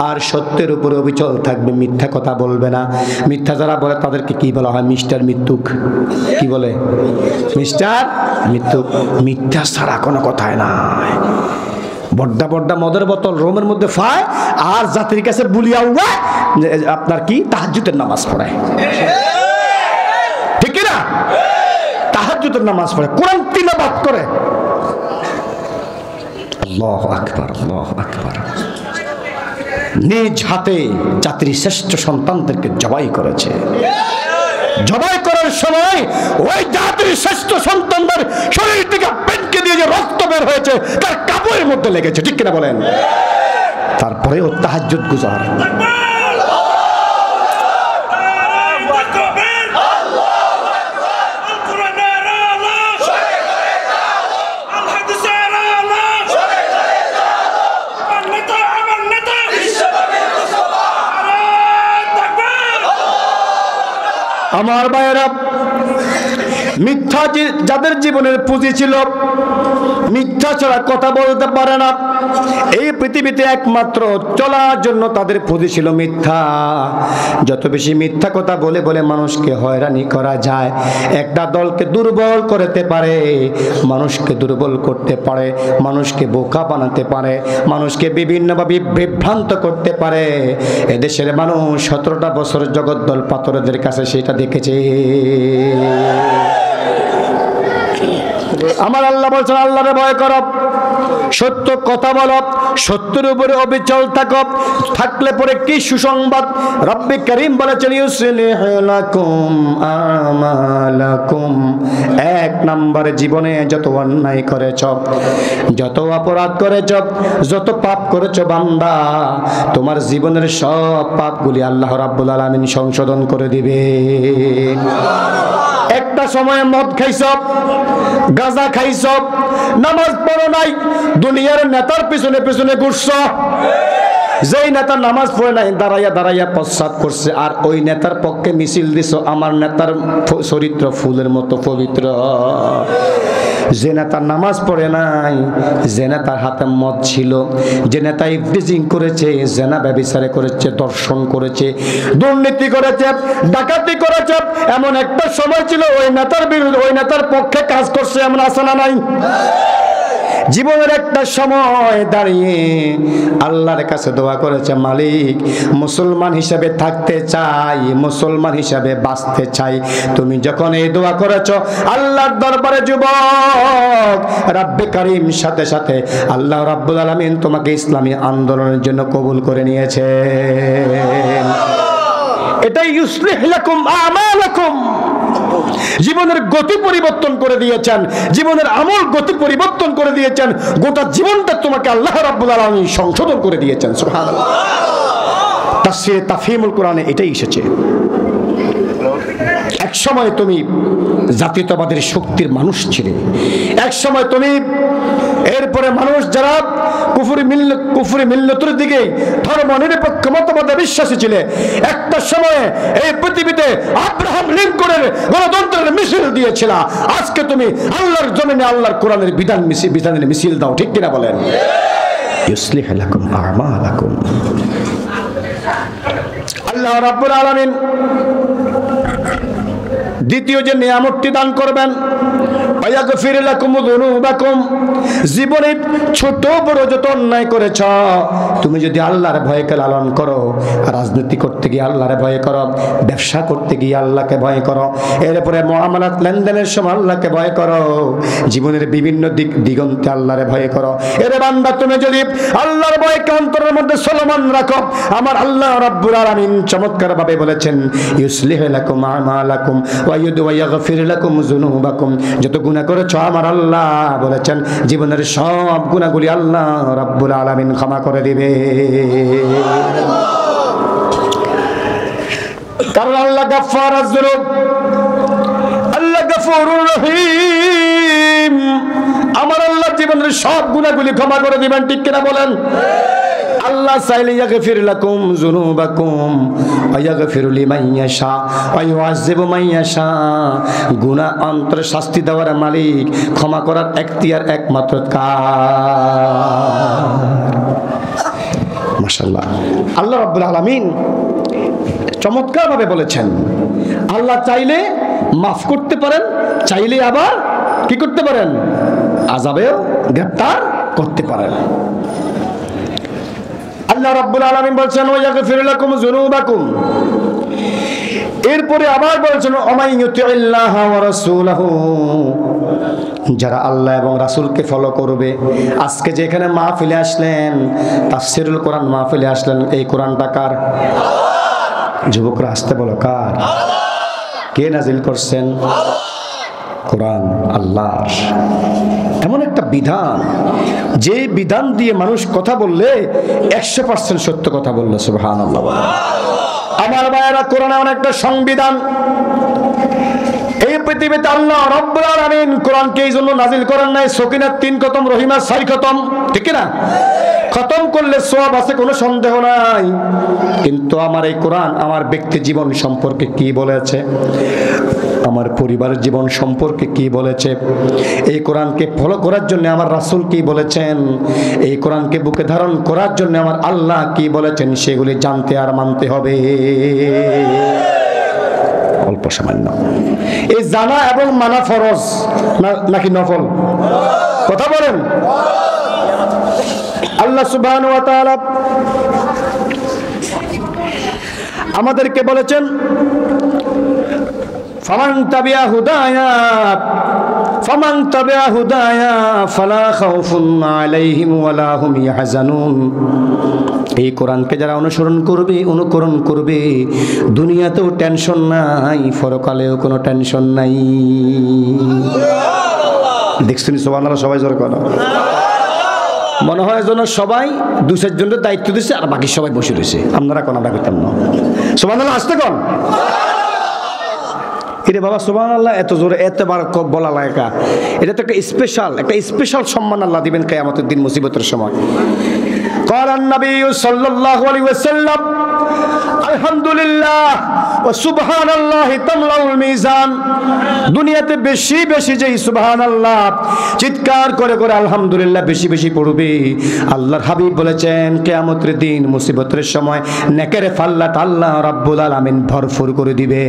আর সত্যের উপরে অবিচল থাকবে, মিথ্যা কথা বলবে না। মিথ্যা যারা বলে তাদেরকে কি বলা হয়? মিস্টার মৃত্যুক। কি বলে? মিস্টার মৃত্যুক। মিথ্যা ছাড়া কোনো কথাই নাই। বড্ডা বড্ডা মদের বোতল রোমের মধ্যে ফায়, আর জাতির কাছে বুলিয়া উড়ায় আপনার কি তাহাজ্জুদের নামাজ পড়ায়। ঠিক না? তাহাজ্জুদের নামাজ পড়ে, কোরআন তিলাওয়াত করে। আল্লাহু আকবার, আল্লাহু আকবার। নিজ হাতে জাতির শ্রেষ্ঠ সন্তানদেরকে জবাই করেছে। জবাই করার সময় ওই জাতির শ্রেষ্ঠ সন্তানদের শরীর থেকে পেটকে দিয়ে যে রক্ত বের হয়েছে তার কাপড়ের মধ্যে লেগেছে। ঠিক কিনা বলেন? তারপরেও তাহাজ্জুদ গুজার। আমার ভাইয়েরা, মিথ্যা যাদের জীবনের পুঁজি ছিল, মিথ্যা ছাড়া কথা বলতে পারে না, এই পৃথিবীতে একমাত্র চলার জন্য তাদের পুঁজি ছিল মিথ্যা। যত বেশি মিথ্যা কথা বলে বলে মানুষকে হয়রানি করা যায়, একটা দলকে দুর্বল করতে পারে, মানুষকে দুর্বল করতে পারে, মানুষকে বোকা বানাতে পারে, মানুষকে বিভিন্নভাবে বিভ্রান্ত করতে পারে। এদেশের মানুষ 17টা বছর জগদ্দল পাথরদের কাছে সেটা দেখেছে। আমার আল্লাহ বলছেন, আল্লাহরে ভয় করো, সত্য কথা বলো, সত্যের উপরে অবিচল থাকো, থাকলে পরে কি সুসংবাদ। রব্বি করিম বলেছেন, ইউসলিহু লাকুম আমালাকুম। এক নম্বরে জীবনে যত অন্যায় করেছ, যত অপরাধ করেছ, যত পাপ করেছ বান্দা, তোমার জীবনের সব পাপগুলি আল্লাহ রাব্বুল আলামিন সংশোধন করে দিবে। একটা সময় মদ খাইছ, গাঁজা খাইছ, নামাজ পড়ো নাই, দুনিয়ার নেতার পিছনে পিছনে ঘুরছ, যেই নেতা নামাজ পড়ে নাই দাঁড়াইয়া দাঁড়াইয়া প্রস্রাব করছে, আর ওই নেতার পক্ষে মিছিল দিছ, আমার নেতার চরিত্র ফুলের মতো পবিত্র। যে নেতা নামাজ পড়ে নাই, যে নেতার হাতে মদ ছিল, যে নেতা ইফটিজিং করেছে, জেনা ব্যভিচার করেছে, দর্শন করেছে, দুর্নীতি করেছে, ডাকাতি করেছে, এমন একটা সময় ছিল ওই নেতার বিরুদ্ধে, ওই নেতার পক্ষে কাজ করছে, এমন আছে না নাই? জীবনের একটা সময় দাঁড়িয়ে আল্লাহর কাছে দোয়া করেছে, মালিক মুসলমান হিসেবে থাকতে চাই, মুসলমান হিসেবে বাঁচতে চাই। তুমি যখন এই দোয়া করেছো আল্লাহর দরবারে যুবক, রব্বে কারীম সাথে সাথে আল্লাহ রাব্বুল আলামিন তোমাকে ইসলামী আন্দোলনের জন্য কবুল করে নিয়েছে। এটাই ইউসলিহু লাকুম আমালাকুম, জীবনের গতি পরিবর্তন করে দিয়েছেন, জীবনের আমল গতি পরিবর্তন করে দিয়েছেন, গোটা জীবনটা তোমাকে আল্লাহ রাব্বুল আলামিন সংশোধন করে দিয়েছেন। সুবহানাল্লাহ। তাফসীরে তাফহিমুল কোরআনে এটাই এসেছে। এক সময় তুমি জাতীয়তাবাদের শক্তির মানুষ ছিলে, এক সময় তুমি, এরপরে মানুষ যারা কুফরি মিল্লাতের দিকে ধর্ম নিরপেক্ষ মতবাদে বিশ্বাসী ছিল, একটা সময়ে এই পৃথিবীতে আব্রাহাম লিঙ্কনের গণতন্ত্রের মিছিল দিয়েছিল। আজকে তুমি আল্লাহর জমিনে আল্লাহর কোরআনের বিধানের মিছিল দাও, ঠিক কিনা বলেন? ইউসলিহু লাকুম আমালাকুম। আল্লাহ রাব্বুল আলামিন দ্বিতীয় যে নিয়ামতটি দান করবেন, ওয়াগফির লাকুম যুনুবাকুম, জীবনে ছোট বড় যত অন্যায় করেছ, তুমি যদি আল্লাহর ভয়কে লালন করো, রাজনীতি করতে গিয়ে আল্লাহর ভয় করো, ব্যবসা করতে গিয়ে আল্লাহকে ভয় করো, এরপরে মুআমালাত লেনদেনের সময় আল্লাহকে ভয় করো, জীবনের বিভিন্ন দিগন্তে আল্লাহর ভয় করো, এর বান্দা তুমি যদি আল্লাহর ভয়কে অন্তরের মধ্যে চলমান রাখো, আমার আল্লাহ রাব্বুল আলামিন চমৎকার ভাবে বলেছেন, ইউসলিহু লাকুম আমালাকুম ওয়া ইয়াগফির লাকুম যুনুবাকুম। যত গুনাহ করেছো আমার আল্লাহ বলেছেন জীবনের সব গুনাহগুলি আল্লাহ রাব্বুল আলামিন ক্ষমা করে দিবে। কারণ আল্লাহ গাফফারুজ যুনুব, আল্লাহ গফুরুর রহিম, আমার আল্লাহ জীবনের সব গুনাহগুলি ক্ষমা করে দিবেন, ঠিক কিনা বলেন? আল্লাহ চাইলে ইয়াগফির লাকুম যুনুবাকুম ওয়া ইয়াগফিরু লিমান ইয়াশা ওয়া ইউআযযিবু মান ইয়াশা। গুনাহ অন্তরে শাস্তি দেওয়ার মালিক, ক্ষমা করার এখতিয়ার একমাত্র কার? মাশাআল্লাহ। আল্লাহ রাব্বুল আলামিন চমৎকার ভাবে বলেছেন, আল্লাহ চাইলে মাফ করতে পারেন, চাইলে আবার কি করতে পারেন? আযাবেও গ্রেফতার করতে পারেন। আল্লাহ রাব্বুল আলামিন বলছেন ওয়াগফির লাকুম যুনুবাকুম, এরপরে আবার বলছেন ওমাই ইউতিল্লাহ ওয়া রাসূলহু, যারা আল্লাহ এবং রাসূলকে ফলো করবে। আজকে যে এখানে মাহফিলে আসলেন, তাফসীরুল কোরআন মাহফিলে আসলেন, এই কোরআনটা কার? যুবকরা আসতে বলো, কার? কে নাজিল করছেন? কোরআন আল্লাহর। এমন একটা বিধান, যে বিধান দিয়ে মানুষ কথা বললে 100% সত্য কথা বললো। সুবহানাল্লাহ। আমার ভাইয়েরা, কোরআন এমন একটা সংবিধান, এই পৃথিবীতে আল্লাহ রাব্বুল আলামিন কোরআনকে এই জন্য নাজিল করেন নাই সকিনাত 3 খতম, রহিমা 4 খতম, ঠিক না? খতম করলে সওয়াব আছে, কোনো সন্দেহ নাই। কিন্তু আমার এই কোরআন আমার ব্যক্তি জীবন সম্পর্কে কি বলেছে, আমার পরিবারের জীবন সম্পর্কে কি বলেছে, এই কোরআনকে ফলো করার জন্য আমার রাসূল কি বলেছেন, এই কোরআনকে বুকে ধারণ করার জন্য আমার আল্লাহ কি বলেছেন, সেগুলি জানতে আর মানতে হবে। অল্প সামান্য এই জানা এবং মানা ফরজ নাকি নফল? কথা বলেন। আল্লাহ সুবহানাহু ওয়া তাআলা আমাদেরকে বলেছেন, ফামান তাবিআ হুদায়া ফালা খাউফুন আলাইহিম ওয়ালা হুম ইয়াহজানুন। এই কোরআনকে যারা অনুকরণ করবে দুনিয়াতেও টেনশন নাই, পরকালেও কোনো টেনশন নাই। দেখছেন সুবহানাল্লাহ, সবাই জোরে করো। মনে হয় যেন সবাই দু চারজনের দায়িত্ব দিচ্ছে আর বাকি সবাই বসে রয়েছে। আপনারা কোন, আমরা করতাম না। সুবহানাল্লাহ আসতে কোন এরে বাবা, সুবহানাল্লাহ এত জোরে এতবার বলা লাগা, এটা তো একটা স্পেশাল সম্মান আল্লাহ দিবেন কিয়ামতের দিন মুসিবতের সময়। ক্বালান নবী সাল্লাল্লাহু আলাইহি ওয়াসাল্লাম আলহামদুলিল্লাহ ওয়া সুবহানাল্লাহি তামলাউল মিজান। দুনিয়াতে বেশি বেশি যেই সুবহানাল্লাহ চিৎকার করে করে আলহামদুলিল্লাহ বেশি বেশি পড়বে, আল্লাহর হাবিব বলেছেন কিয়ামতের দিন মুসিবতের সময় নেকের ফাল্লাত আল্লাহ রাব্বুল আলামিন ভরপুর করে দিবে।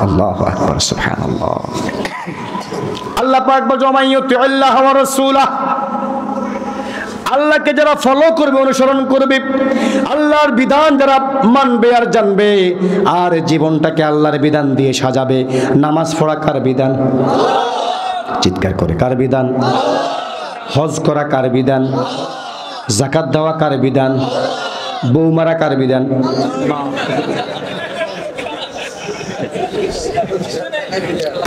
আল্লাহু আকবার, সুবহানাল্লাহ। আল্লাহ পাক বলেন, ওয়া মাইয়ুতিল্লাহ ওয়া রাসূলাহ, আল্লাহকে যারা ফলো করবে, অনুসরণ করবে, আল্লাহর বিধান যারা মানবে আর জানবে, আর জীবনটাকে আল্লাহর বিধান দিয়ে সাজাবে। নামাজ পড়া কার বিধান? চিৎকার করে কার বিধান? হজ করা কার বিধান? যাকাত দেওয়া কার বিধান? বউ মারা কার বিধান?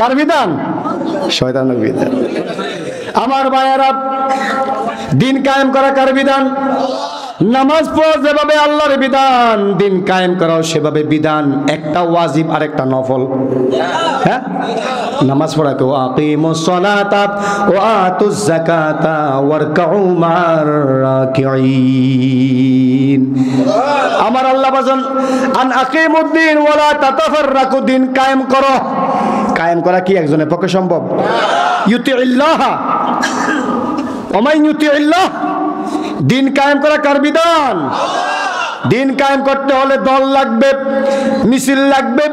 কার বিধান? শয়তানের বিধান। আমার ভাইয়েরা, দিন কায়েম করা কার বিধান? নামাজ পড়া যেভাবে আল্লাহর বিধান, দিন কায়েম করাও সেভাবে বিধান। একটা ওয়াজিব আর একটা নফল। হ্যাঁ, নামাজ পড়াকে আকিমুস সালাতা ওয়া আতুজ যাকাতা ওয়ারকাউ মা'আর রাকিঈন। আমার আল্লাহ বলেন, আন আকিমুদ্দিন ওয়া লা তাতাফাররাকু, দিন কায়েম করো। কায়েম করা কি একজনের পক্ষে সম্ভব? ইউতিইল্লাহ ওয়া মান ইউতিইল্লাহ, দিন কায়েম করা কার বিধান? দিন কায়েম করতে হলে দল লাগবে, মিছিল লাগবে,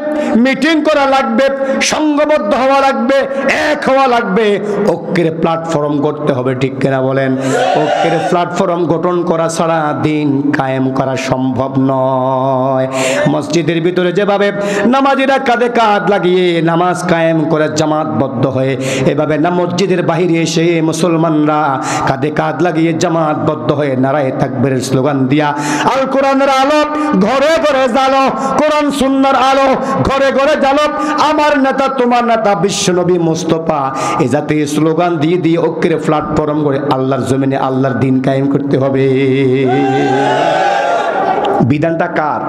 মিটিং করা লাগবে, সংঘবদ্ধ হওয়া লাগবে, এক হওয়া লাগবে, ঐক্যের প্ল্যাটফর্ম করতে হবে। ঠিক কিনা বলেন? ঐক্যের প্ল্যাটফর্ম গঠন করা ছাড়া দিন কায়েম করা সম্ভব নয়। মসজিদের ভিতরে যেভাবে নামাজিরা কাঁধে কাঁধ লাগিয়ে নামাজ কায়েম করে জামাতবদ্ধ হয়ে, এভাবে না মসজিদের বাহিরে এসে মুসলমানরা কাঁধে কাঁধ লাগিয়ে জামাতবদ্ধ হয়ে নারায়ে তাকবীরের স্লোগান দিয়া আল কোরআন আলো ঘরে ঘরে জ্বালো, কোরআন সুন্নাহর আলো ঘরে ঘরে জ্বালো। আমার নেতা তোমার নেতা বিশ্বনবী মুস্তাফা এই জাতীয় স্লোগান দিয়ে দিয়ে ঐক্যের প্ল্যাটফর্ম করে আল্লাহর জমিনে আল্লাহর দিন কায়েম করতে হবে। বিধানটা কার?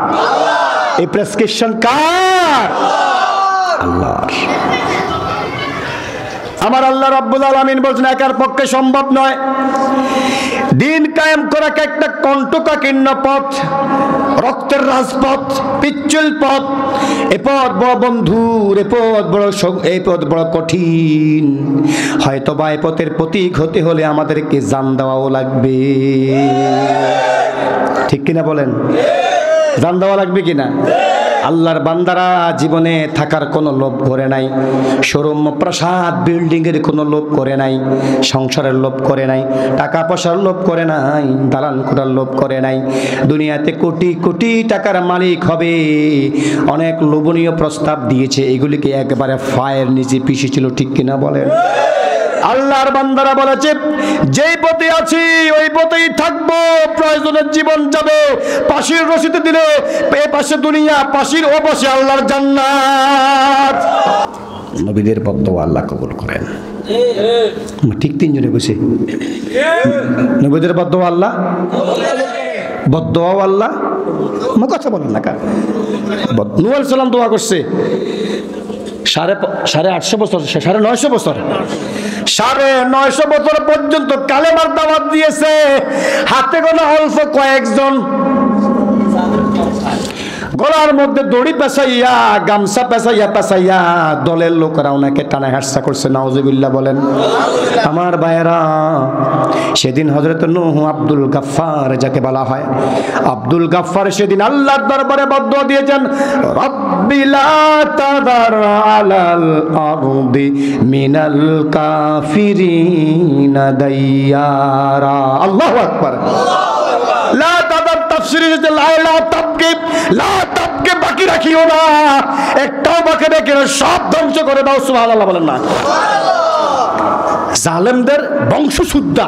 এই প্রেসক্রিপশন কার? আল্লাহর। আমার আল্লাহ রাব্বুল আলামিন বলেন, একার পক্ষে সম্ভব নয়। দিন কায়েম করা একটা কণ্টকাকীর্ণ পথ, রক্তের রাজপথ, পিচ্ছিল পথ। এ পথ বড় বন্ধুর, এই পথ বড় কঠিন। হয়তো বা এ পথের প্রতীক হতে হলে আমাদেরকে জান দেওয়াও লাগবে। ঠিক কিনা বলেন? জান দেওয়া লাগবে কিনা? আল্লাহর বান্দারা জীবনে থাকার কোনো লোভ করে নাই, শোরুম প্রাসাদ বিল্ডিং এর কোনো লোভ করে নাই, সংসারের লোভ করে নাই, টাকা পয়সার লোভ করে নাই, দালান কোঠার লোভ করে নাই। দুনিয়াতে কোটি কোটি টাকার মালিক হবে, অনেক লোভনীয় প্রস্তাব দিয়েছে, এগুলিকে একবারে ফায়ের নিচে পিষেছিল। ঠিক কিনা বলেন? আল্লাহর বান্দারা বলেছে, যেই পথে আছি ওই পথেই থাকবো, প্রয়োজনের জীবন যাবে। পাশের রশিতে দিলে এ পাশে দুনিয়া, পাশের ও পাশে আল্লাহর জান্নাত। নবীদের বদদোয়া আল্লাহ কবুল করেন। ঠিক তিনজনে বসে নবীদের বদদোয়া আল্লাহ, বদদোয়া আল্লাহ। কথা বলেন না কার? নূহ আলাইহিস সালাম দোয়া করছে, সাড়ে 800 বছর, 950 বছর, 950 বছর পর্যন্ত কালেমার দাওয়াত দিয়েছে হাতে গোনা অল্প কয়েকজন। গলার মধ্যে দড়ি পেঁচাইয়া, গামছা পেঁচাইয়া দলের লোকেরা ওনাকে টানা হাসা করছে। নাউজুবিল্লাহ বলেন। আমার ভাইয়েরা, সেদিন হযরত নূহ আব্দুল গাফফার যাকে বলা হয়, আব্দুল গাফফার সেদিন আল্লাহর দরবারে বদদুয়া দিয়েছেন, রব্বি লা তাদার আলাল আরদি মিনাল কাফিরিনা দাইয়ারা। আল্লাহু আকবার। লা তাদার তাফসীরে লা তাবকে বাকি রাখিও না, একটাও বাকি রেখে সব ধ্বংস করে দাও। সুবহানাল্লাহ বলেন না। জালেমদের বংশশুদ্ধা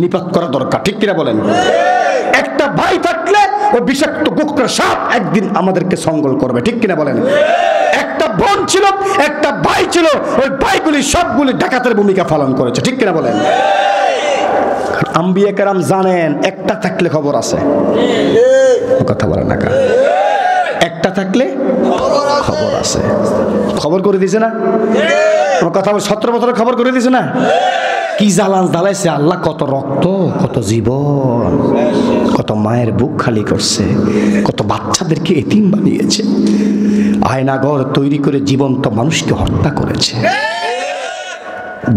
নিপাত করা দরকার, ঠিক কিনা বলেন? একটা ভাই থাকলে ও বিষাক্ত কুকুর সাপ একদিন আমাদেরকে সঙ্গল করবে, ঠিক কিনা বলেন? একটা বোন ছিল, একটা ভাই ছিল, ওই ভাইগুলি সবগুলি ডাকাতের ভূমিকা পালন করেছে, ঠিক কিনা বলেন? আম্বিয়া কেরাম জানেন একটা থাকলে খবর আছে, কথা বলেন না কা? একটা থাকলে খবর আছে। খবর করে দিছে না? কথা বল, 17 বছরের খবর করে দিছে না? কি জ্বালান জ্বালাইছে আল্লাহ, কত রক্ত, কত জীবন, কত মায়ের বুক খালি করছে, কত বাচ্চাদেরকে এতিম বানিয়েছে, আয়নাঘর তৈরি করে জীবন্ত মানুষকে হত্যা করেছে।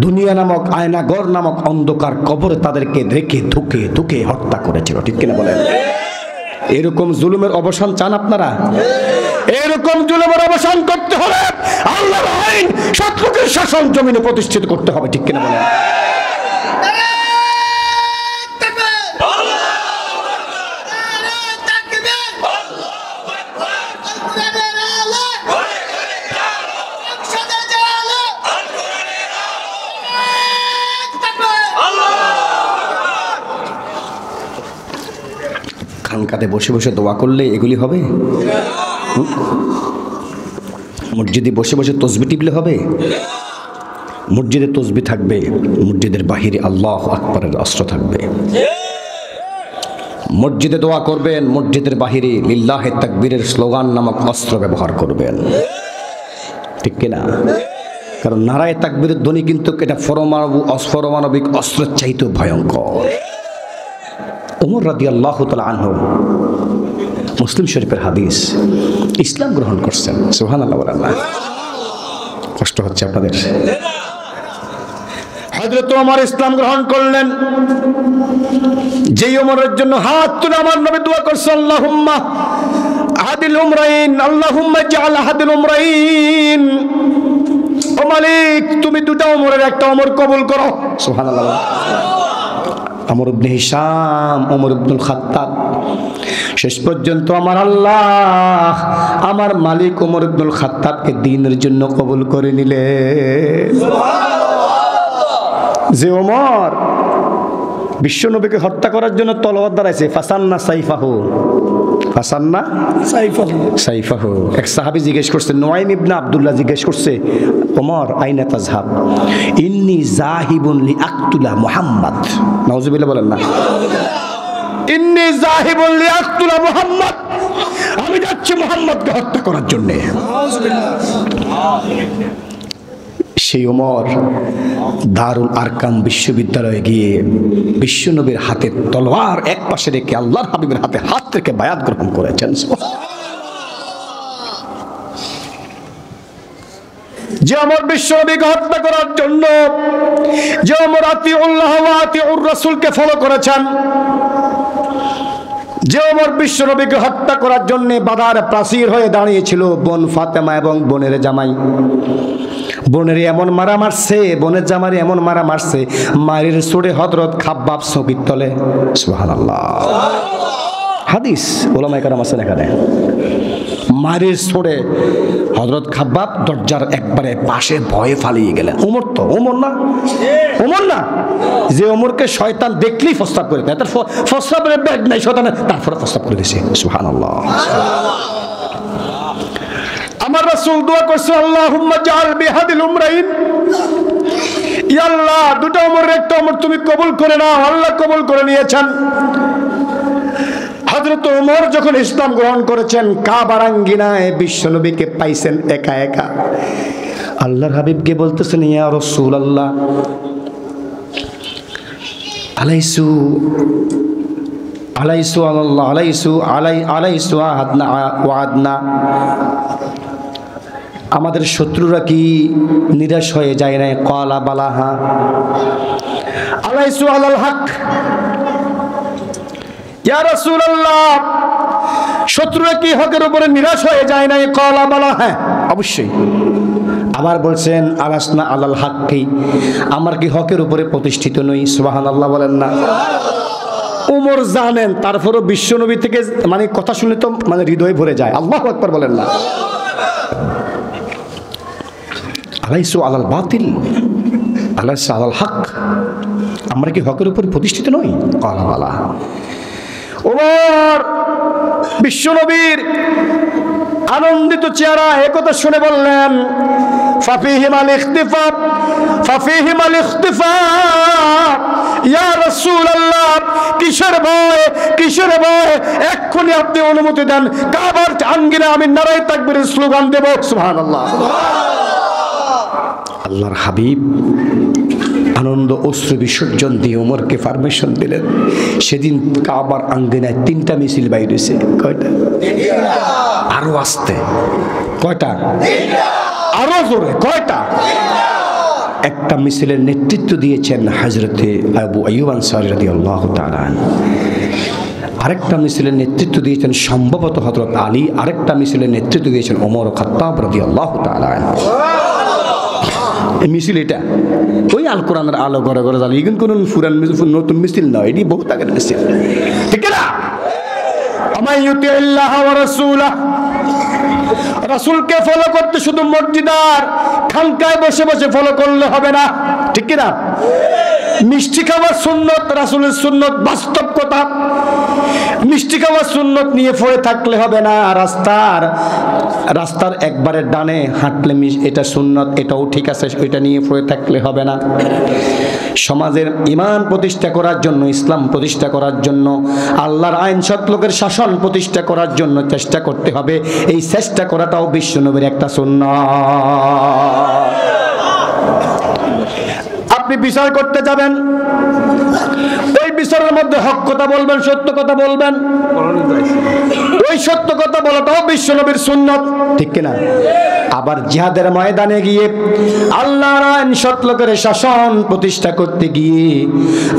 দুনিয়া নামক আয়নাঘর নামক অন্ধকার কবরে তাদেরকে রেখে ধুকে হত্যা করেছিল, ঠিক কিনা বলেন? এরকম জুলুমের অবসান চান আপনারা? এরকম জুলুমের অবসান করতে হলে আল্লাহর আইন, শত্রুকে শাসন জমিনে প্রতিষ্ঠিত করতে হবে, ঠিক কিনা বলেন? খানকাতে বসে বসে দোয়া করলে এগুলি হবে? মসজিদে বসে বসে তসবিহ টিপলে হবে? মসজিদে তসবিহ থাকবে, মসজিদের বাহিরে আল্লাহু আকবারের অস্ত্র থাকবে। মসজিদে দোয়া করবেন, মসজিদের বাহিরে লিল্লাহে তাকবীরের স্লোগান নামক অস্ত্র ব্যবহার করবেন, ঠিক কিনা? কারণ নারায়ে তাকবীরের ধ্বনি কিন্তু এটা পরমাণবিক অস্ত্রের চাইতেও ভয়ঙ্কর। ওমর রাদিয়াল্লাহু তাআলা আনহু, মুসলিম শরীফের হাদিস, ইসলাম গ্রহণ করছেন। সুবহানাল্লাহ বলেন না? কষ্ট হচ্ছে আপনাদের? হযরত ওমর ইসলাম গ্রহণ করলেন। যেই ওমরের জন্য হাত তুলে আমার নবী দোয়া করছেন, আল্লাহুম্মা আহাদিল উমরাইন, আল্লাহুম্মা জাআল আহাদিল উমরাইন। ও মালিক, তুমি দুটো ওমরের একটা ওমর কবুল করো। সুবহানাল্লাহ। আমর ইবনে হিশাম, ওমর ইবনুল খাত্তাব, শেষ পর্যন্ত আমার আল্লাহ আমার মালিক ওমর ইবনুল খাত্তাবকে দ্বীনের জন্য কবুল করে নিলেন। যে ওমর বিশ্বনবীকে হত্যা করার জন্য তলোয়ার দাঁড়াইছে, ফাসান্না সাইফাহু। এক সাহাবী জিজ্ঞেস করছে, নুআইম ইবনে আব্দুল্লাহ জিজ্ঞেস করছে, ওমর আইনা তাযহাব? ইন্নী যাহিবুন লিআকতুলা মুহাম্মদ। নাউজুবিল্লাহ বলেন না? ইন্নী যাহিবুন লিআকতুলা মুহাম্মদ, আমি যাচ্ছি মুহাম্মদকে হত্যা করার জন্য। সেই ওমর দারুল আরকাম বিশ্ববিদ্যালয়ে গিয়ে বিশ্বনবীর হাতে তলোয়ার এক পাশে রেখে আল্লাহর হাবিবের হাতে হাত রেখে বায়াত গ্রহণ করেছেন। যে ওমর বিশ্বনবীকে হত্যা করার জন্য, যে ওমর আতিউল্লাহ ওয়া আতিউর রাসূলকে ফলো করেছেন, যে ওমর বিশ্বনবীকে হত্যা করার জন্য বাধার প্রাচীর হয়ে দাঁড়িয়েছিল বোন ফাতেমা এবং বোনের জামাই। বোনের এমন মারা মারছে, বোনের জামাই এমন মারা মারছে, মায়ের সুরে হযরত খাব্বাব চৌকির তলে। সুবহানাল্লাহ। হাদিস ওলামায়ে কেরাম আছেন এখানে। মায়ের সুরে হযরত খাব্বাব দরজার একবারে পাশে ভয়ে পালিয়ে গেলেন। ওমর না, যে ওমরকে শয়তান দেখলেই প্রস্তাব করে দেয়, তার প্রস্তাবের ব্যাগ নাই শয়তান, তারপরে প্রস্তাব করে দিয়েছে। সুবহানাল্লাহ। আমার রাসূল দোয়া করছে, আল্লাহুম্মা জাআল বিহাদিল উমরাইন, ইয়া আল্লাহ দুটো ওমরের একটা ওমর তুমি কবুল করে নাও। আল্লাহ কবুল করে নিয়েছেন। হযরত ওমর যখন ইসলাম গ্রহণ করেছেন, কাবার আঙ্গিনায় বিশ্বনবীকে পাইছেন একা একা। আল্লাহর হাবিবকে বলতেছেন, ইয়া রাসূলুল্লাহ, আলাইসু আলাইসু আল্লাহ আলাইসু আলাইসু আহাদনা ওয়াদনা, আমাদের শত্রুরা কি নিরাশ হয়ে যায় না? ক্বালা বালাহা। আলাইসু আলাল হক, ইয়া রাসূলুল্লাহ, শত্রুরা কি হকের উপরে নিরাশ হয়ে যায় না? ক্বালা বালা, হ্যাঁ অবশ্যই। আবার বলছেন, আলাসনা আলাল হক, আমার কি হকের উপরে প্রতিষ্ঠিত নই? সুবহানাল্লাহ বলেন না। ওমর জানেন, তারপরও বিশ্বনবী থেকে মানে কথা শুনে তো মানে হৃদয় ভরে যায়। আল্লাহু আকবার বলেন না। আলাইসু আলাল বাতিল আলাইসু আলাল হক, আমরা কি হকের উপর প্রতিষ্ঠিত নই? ক্বালা বালা। ওমর বিশ্বনবীর আনন্দিত চেহারা একথা শুনে বললেন, ফাফিহিম আল ইখতিফা, ফাফিহিম আল ইখতিফা, ইয়া রাসূলুল্লাহ, কিসের ভয়, কিসের ভয়? এক্ষুনি আপনি অনুমতি দেন, কাবার আঙ্গিনা আমি নারায়ে তাকবীরের স্লোগান দেব। সুবহানাল্লাহ। আল্লাহর হাবিব আনন্দ অশ্রু বিসর্জন দিয়ে ওমরকে পারমিশন দিলেন। সেদিন কাবার আঙ্গিনায় 3টা মিছিল বাইর হয়েছে। কয়টা? আরো আসতে। কয়টা? আরো জোরে। কয়টা? একটা মিছিলের নেতৃত্ব দিয়েছেন হযরতে আবু আইয়ুব আনসারী রাদিয়াল্লাহু তাআলা। আরেকটা মিছিলের নেতৃত্ব দিয়েছেন সম্ভবত হযরত আলী। আরেকটা মিছিলের নেতৃত্ব দিয়েছেন ওমর খাত্তাব রাদিয়াল্লাহু তাআলা। এই মিছিল এটা ওই আল কোরআনের আলো ঘরে ঘরে জ্বালিয়ে, এখন কোন পুরান মিছিল, নতুন মিছিল নয়, এটি বহুত আগের মিছিল। ঠিক না? আমা ইউতিল্লাহ ওয়া রাসূলাহ, রাসূলকে ফলো করতে শুধু মসজিদার খানকায় বসে বসে ফলো করলে হবে না। ঠিক কি না? মিষ্টি খাওয়ার সুন্নত রাসূলের সুন্নত, বাস্তব কথা। মিষ্টি খাওয়ার সুন্নত নিয়ে পড়ে থাকলে হবে না। রাস্তার একবারে ডানে হাঁটলে এটা সুন্নত, এটাও ঠিক আছে, ওইটা নিয়ে পড়ে থাকলে হবে না। সমাজের ঈমান প্রতিষ্ঠা করার জন্য, ইসলাম প্রতিষ্ঠা করার জন্য, আল্লাহর আইন সৎলোকের শাসন প্রতিষ্ঠা করার জন্য চেষ্টা করতে হবে। এই চেষ্টা করাটাও বিশ্বনবীর একটা সুন্নাত। আপনি বিচার করতে যাবেন, ওই বিচারের মধ্যে হক কথা বলবেন, সত্য কথা বলবেন। ওই সত্য কথা বলাটাও বিশ্বনবীর সুন্নাত। ঠিক কিনা? আবার জিহাদের ময়দানে গিয়ে আল্লাহর আইন সৎলোকের শাসন প্রতিষ্ঠা করতে গিয়ে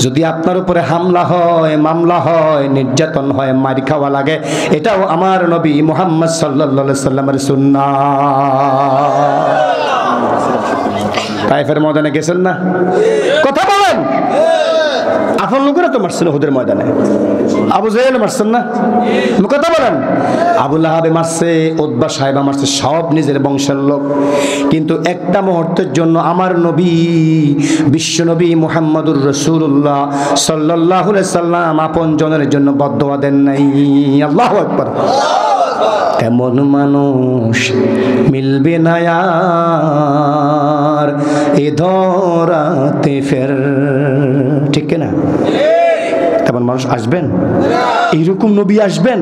যদি আপনার উপরে হামলা হয়, মামলা হয়, নির্যাতন হয়, মার খাওয়া লাগে, এটাও আমার নবী মুহাম্মদ সাল্লাল্লাহু আলাইহি সাল্লামের সুন্নাত। তাইফের ময়দানে গেছেন না? কথা বলেন। আপন লোকেরা তো মারছিল হুদের ময়দানে। আবু জাহেল মারছেন না? কথা বলেন। আবু লাহাবে মারছে, উতবা সাহেবা মারছে, সব নিজের বংশের লোক। কিন্তু একটা মুহূর্তের জন্য আমার নবী, বিশ্বনবী মুহাম্মদুর রাসূলুল্লাহ সাল্লাল্লাহু আলাইহি সাল্লাম আপন জনের জন্য বদদোয়া দেন নাই। আল্লাহু আকবার। এমন মানুষ মিলবে না আর এ ধরাতে ফের। ঠিক না? তেমন মানুষ আসবেন? এইরকম নবী আসবেন?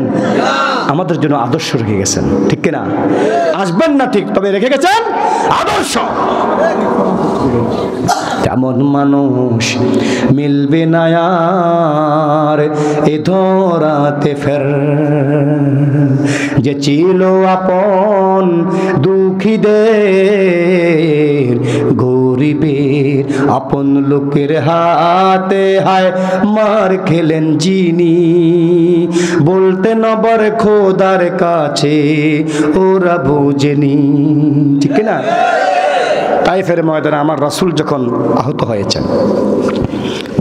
আমাদের জন্য আদর্শ রেখে গেছেন। ঠিক না? আসবেন না ঠিক, তবে রেখে গেছেন আদর্শ। তেমন মানুষ মিলবে না আর এ ধরাতে ফের, যে ছিল আপন দুঃখীদের, গরিবের আপন লোকের হাতে হায় মার খেলেন যিনি, বলতে নবর খোদার কাছে ওরা বুঝেনি। ঠিক না? তাইফের ময়দানে আমার রাসূল যখন আহত হয়েছেন,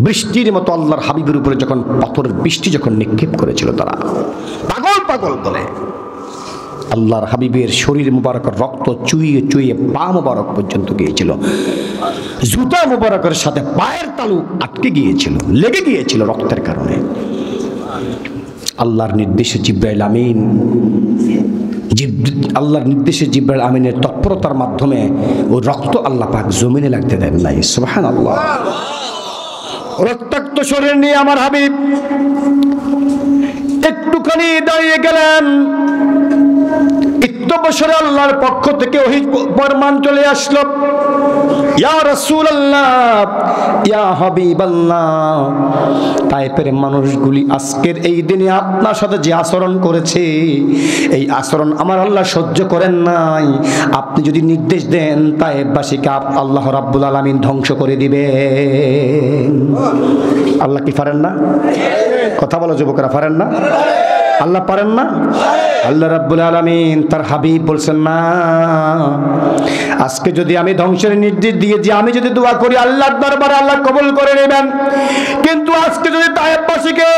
বৃষ্টির মতো আল্লাহর হাবিবের উপরে যখন পাথরের বৃষ্টি যখন নিক্ষেপ করেছিল, তারা পাগল পাগল বলে আল্লাহর হাবিবের শরীর মুবারকের রক্ত চুইয়ে চুইয়ে পা মুবারক পর্যন্ত গিয়েছিল। জুতা মুবারকের সাথে পায়ের তালু আটকে গিয়েছিল, লেগে গিয়েছিল রক্তের কারণে। আল্লাহর নির্দেশে জিবরাইল আমিন, আল্লাহর নির্দেশে জিবরাইল আমিনের তৎপরতার মাধ্যমে ও রক্ত আল্লাহ পাক জমিনে লাগতে দেন নাই। সুবহানাল্লাহ। রক্তাক্ত শরীর নিয়ে আমার হাবিব একটুখানি যখনই দাঁড়িয়ে গেলেন, ইত্যবসরে আল্লাহর পক্ষ থেকে ওহী ফরমান চলে আসলো, ইয়া রাসূলুল্লাহ, ইয়া হাবিবাল্লাহ, তায়েফের মানুষগুলি আজকের এই দিনে আপনার সাথে যে আচরণ করেছে, এই আচরণ আমার আল্লাহ সহ্য করেন নাই। আপনি যদি নির্দেশ দেন, তায়েফবাসীকে আল্লাহ রাব্বুল আলামিন ধ্বংস করে দিবেন। আল্লাহ কি পারেন না? কথা বলো যুবকরা, পারেন না? আল্লাহ পারেন না? আল্লাহ রাব্বুল আলামিন তার হাবিব বলছেন, না, আজকে যদি আমি ধ্বংসের নির্দেশ দিয়ে যে আমি যদি দোয়া করি আল্লাহর দরবারে আল্লাহ কবুল করে নেবেন, কিন্তু আজকে যদি তায়েফবাসীকে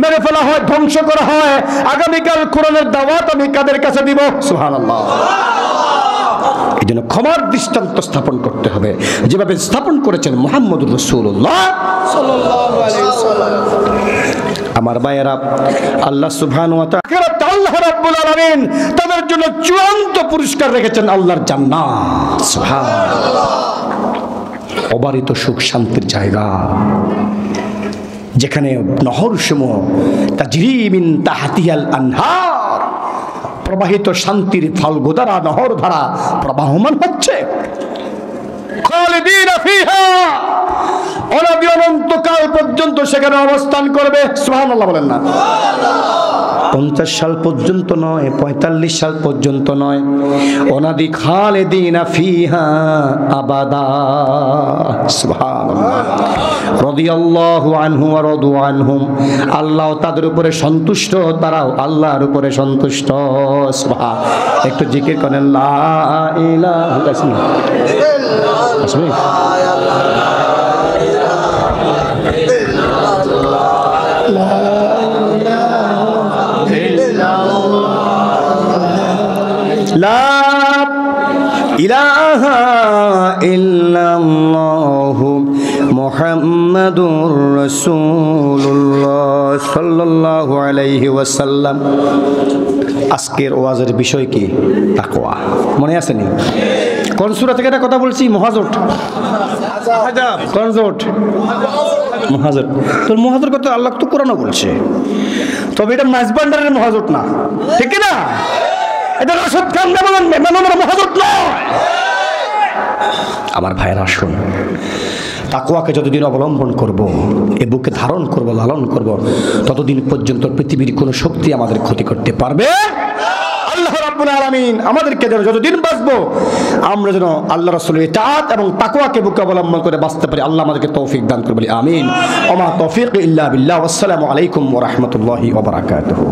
মেরে ফেলা হয়, ধ্বংস করা হয়, আগামীকাল কোরআনের দাওয়াত আমি কাদের কাছে দিব? সুবহানাল্লাহ। এই জন্য ক্ষমার দৃষ্টান্ত স্থাপন করতে হবে, যেভাবে স্থাপন করেছেন মুহাম্মদুর রাসূলুল্লাহ সাল্লাল্লাহু আলাইহি ওয়াসাল্লাম। আমার ভাইয়েরা, আল্লাহ সুবহানাহু ওয়া তাআলা, আল্লাহ রাব্বুল আলামিন তাদের জন্য চূড়ান্ত পুরস্কার রেখেছেন, আল্লাহর জান্নাত। সুবহানাল্লাহ। অবারিত সুখ শান্তির জায়গা, যেখানে নহরসমূহ তাজরি মিন তাহতিহাল আনহার, প্রবাহিত শান্তির ফাল্গুদারা নহর ধারা প্রবাহমান হচ্ছে। খালিদিনা ফিহা, অনাদি অনন্তকাল পর্যন্ত সেখানে অবস্থান করবে। সুবহানাল্লাহ বলেন না? 50 সাল পর্যন্ত নয়, 45 সাল পর্যন্ত নয়, অনাদি খালিদিনা ফিহা আবাদা। সুবহানাল্লাহ। রাদিয়াল্লাহু আনহু ওয়া রাদু আনহুম, আল্লাহ তাদের উপরে সন্তুষ্ট, তারাও আল্লাহর উপরে সন্তুষ্ট। সুবহান। একটু জিকির করেন, লা ইলাহা ইল্লাল্লাহ। লা ইলাহা ইল্লাল্লাহু মুহাম্মাদুর রাসূলুল্লাহ সাল্লাল্লাহু আলাইহি ওয়াসাল্লাম। আজকের ওয়াজের বিষয় কি? তাকওয়া। মনে আছে নি? কোন সূরা থেকে এটা কথা বলছি? মুহাজর। কোন জোট? মুহাজর। তোর মুহাজর কথা আল্লাহ তো কোরআনে বলছে, তবে এটা মাঝবান্ডারের মুহাজর না, ঠিক না? এটা রাশিদ খান মেমনের মুহাজর নয়। আমার ভাইয়েরা, আসুন, তাকওয়াকে যতদিন অবলম্বন করব, এ বুকে ধারণ করব, লালন করব, ততদিন পর্যন্ত পৃথিবীর কোনো শক্তি আমাদের ক্ষতি করতে পারবে। আল্লাহ রাব্বুল আলামিন আমাদেরকে যেন যতদিন বাঁচবো আমরা যেন আল্লাহ রাসূলের ইতাআত এবং তাকওয়াকে বুকে অবলম্বন করে বাঁচতে পারি। আল্লাহ আমাদেরকে তৌফিক দান করুন, বলি আমিন। ওয়া মা তৌফিক ইল্লা বিল্লাহ। ওয়াসসালামু আলাইকুম ওয়া রাহমাতুল্লাহি ওয়া বারাকাতুহু।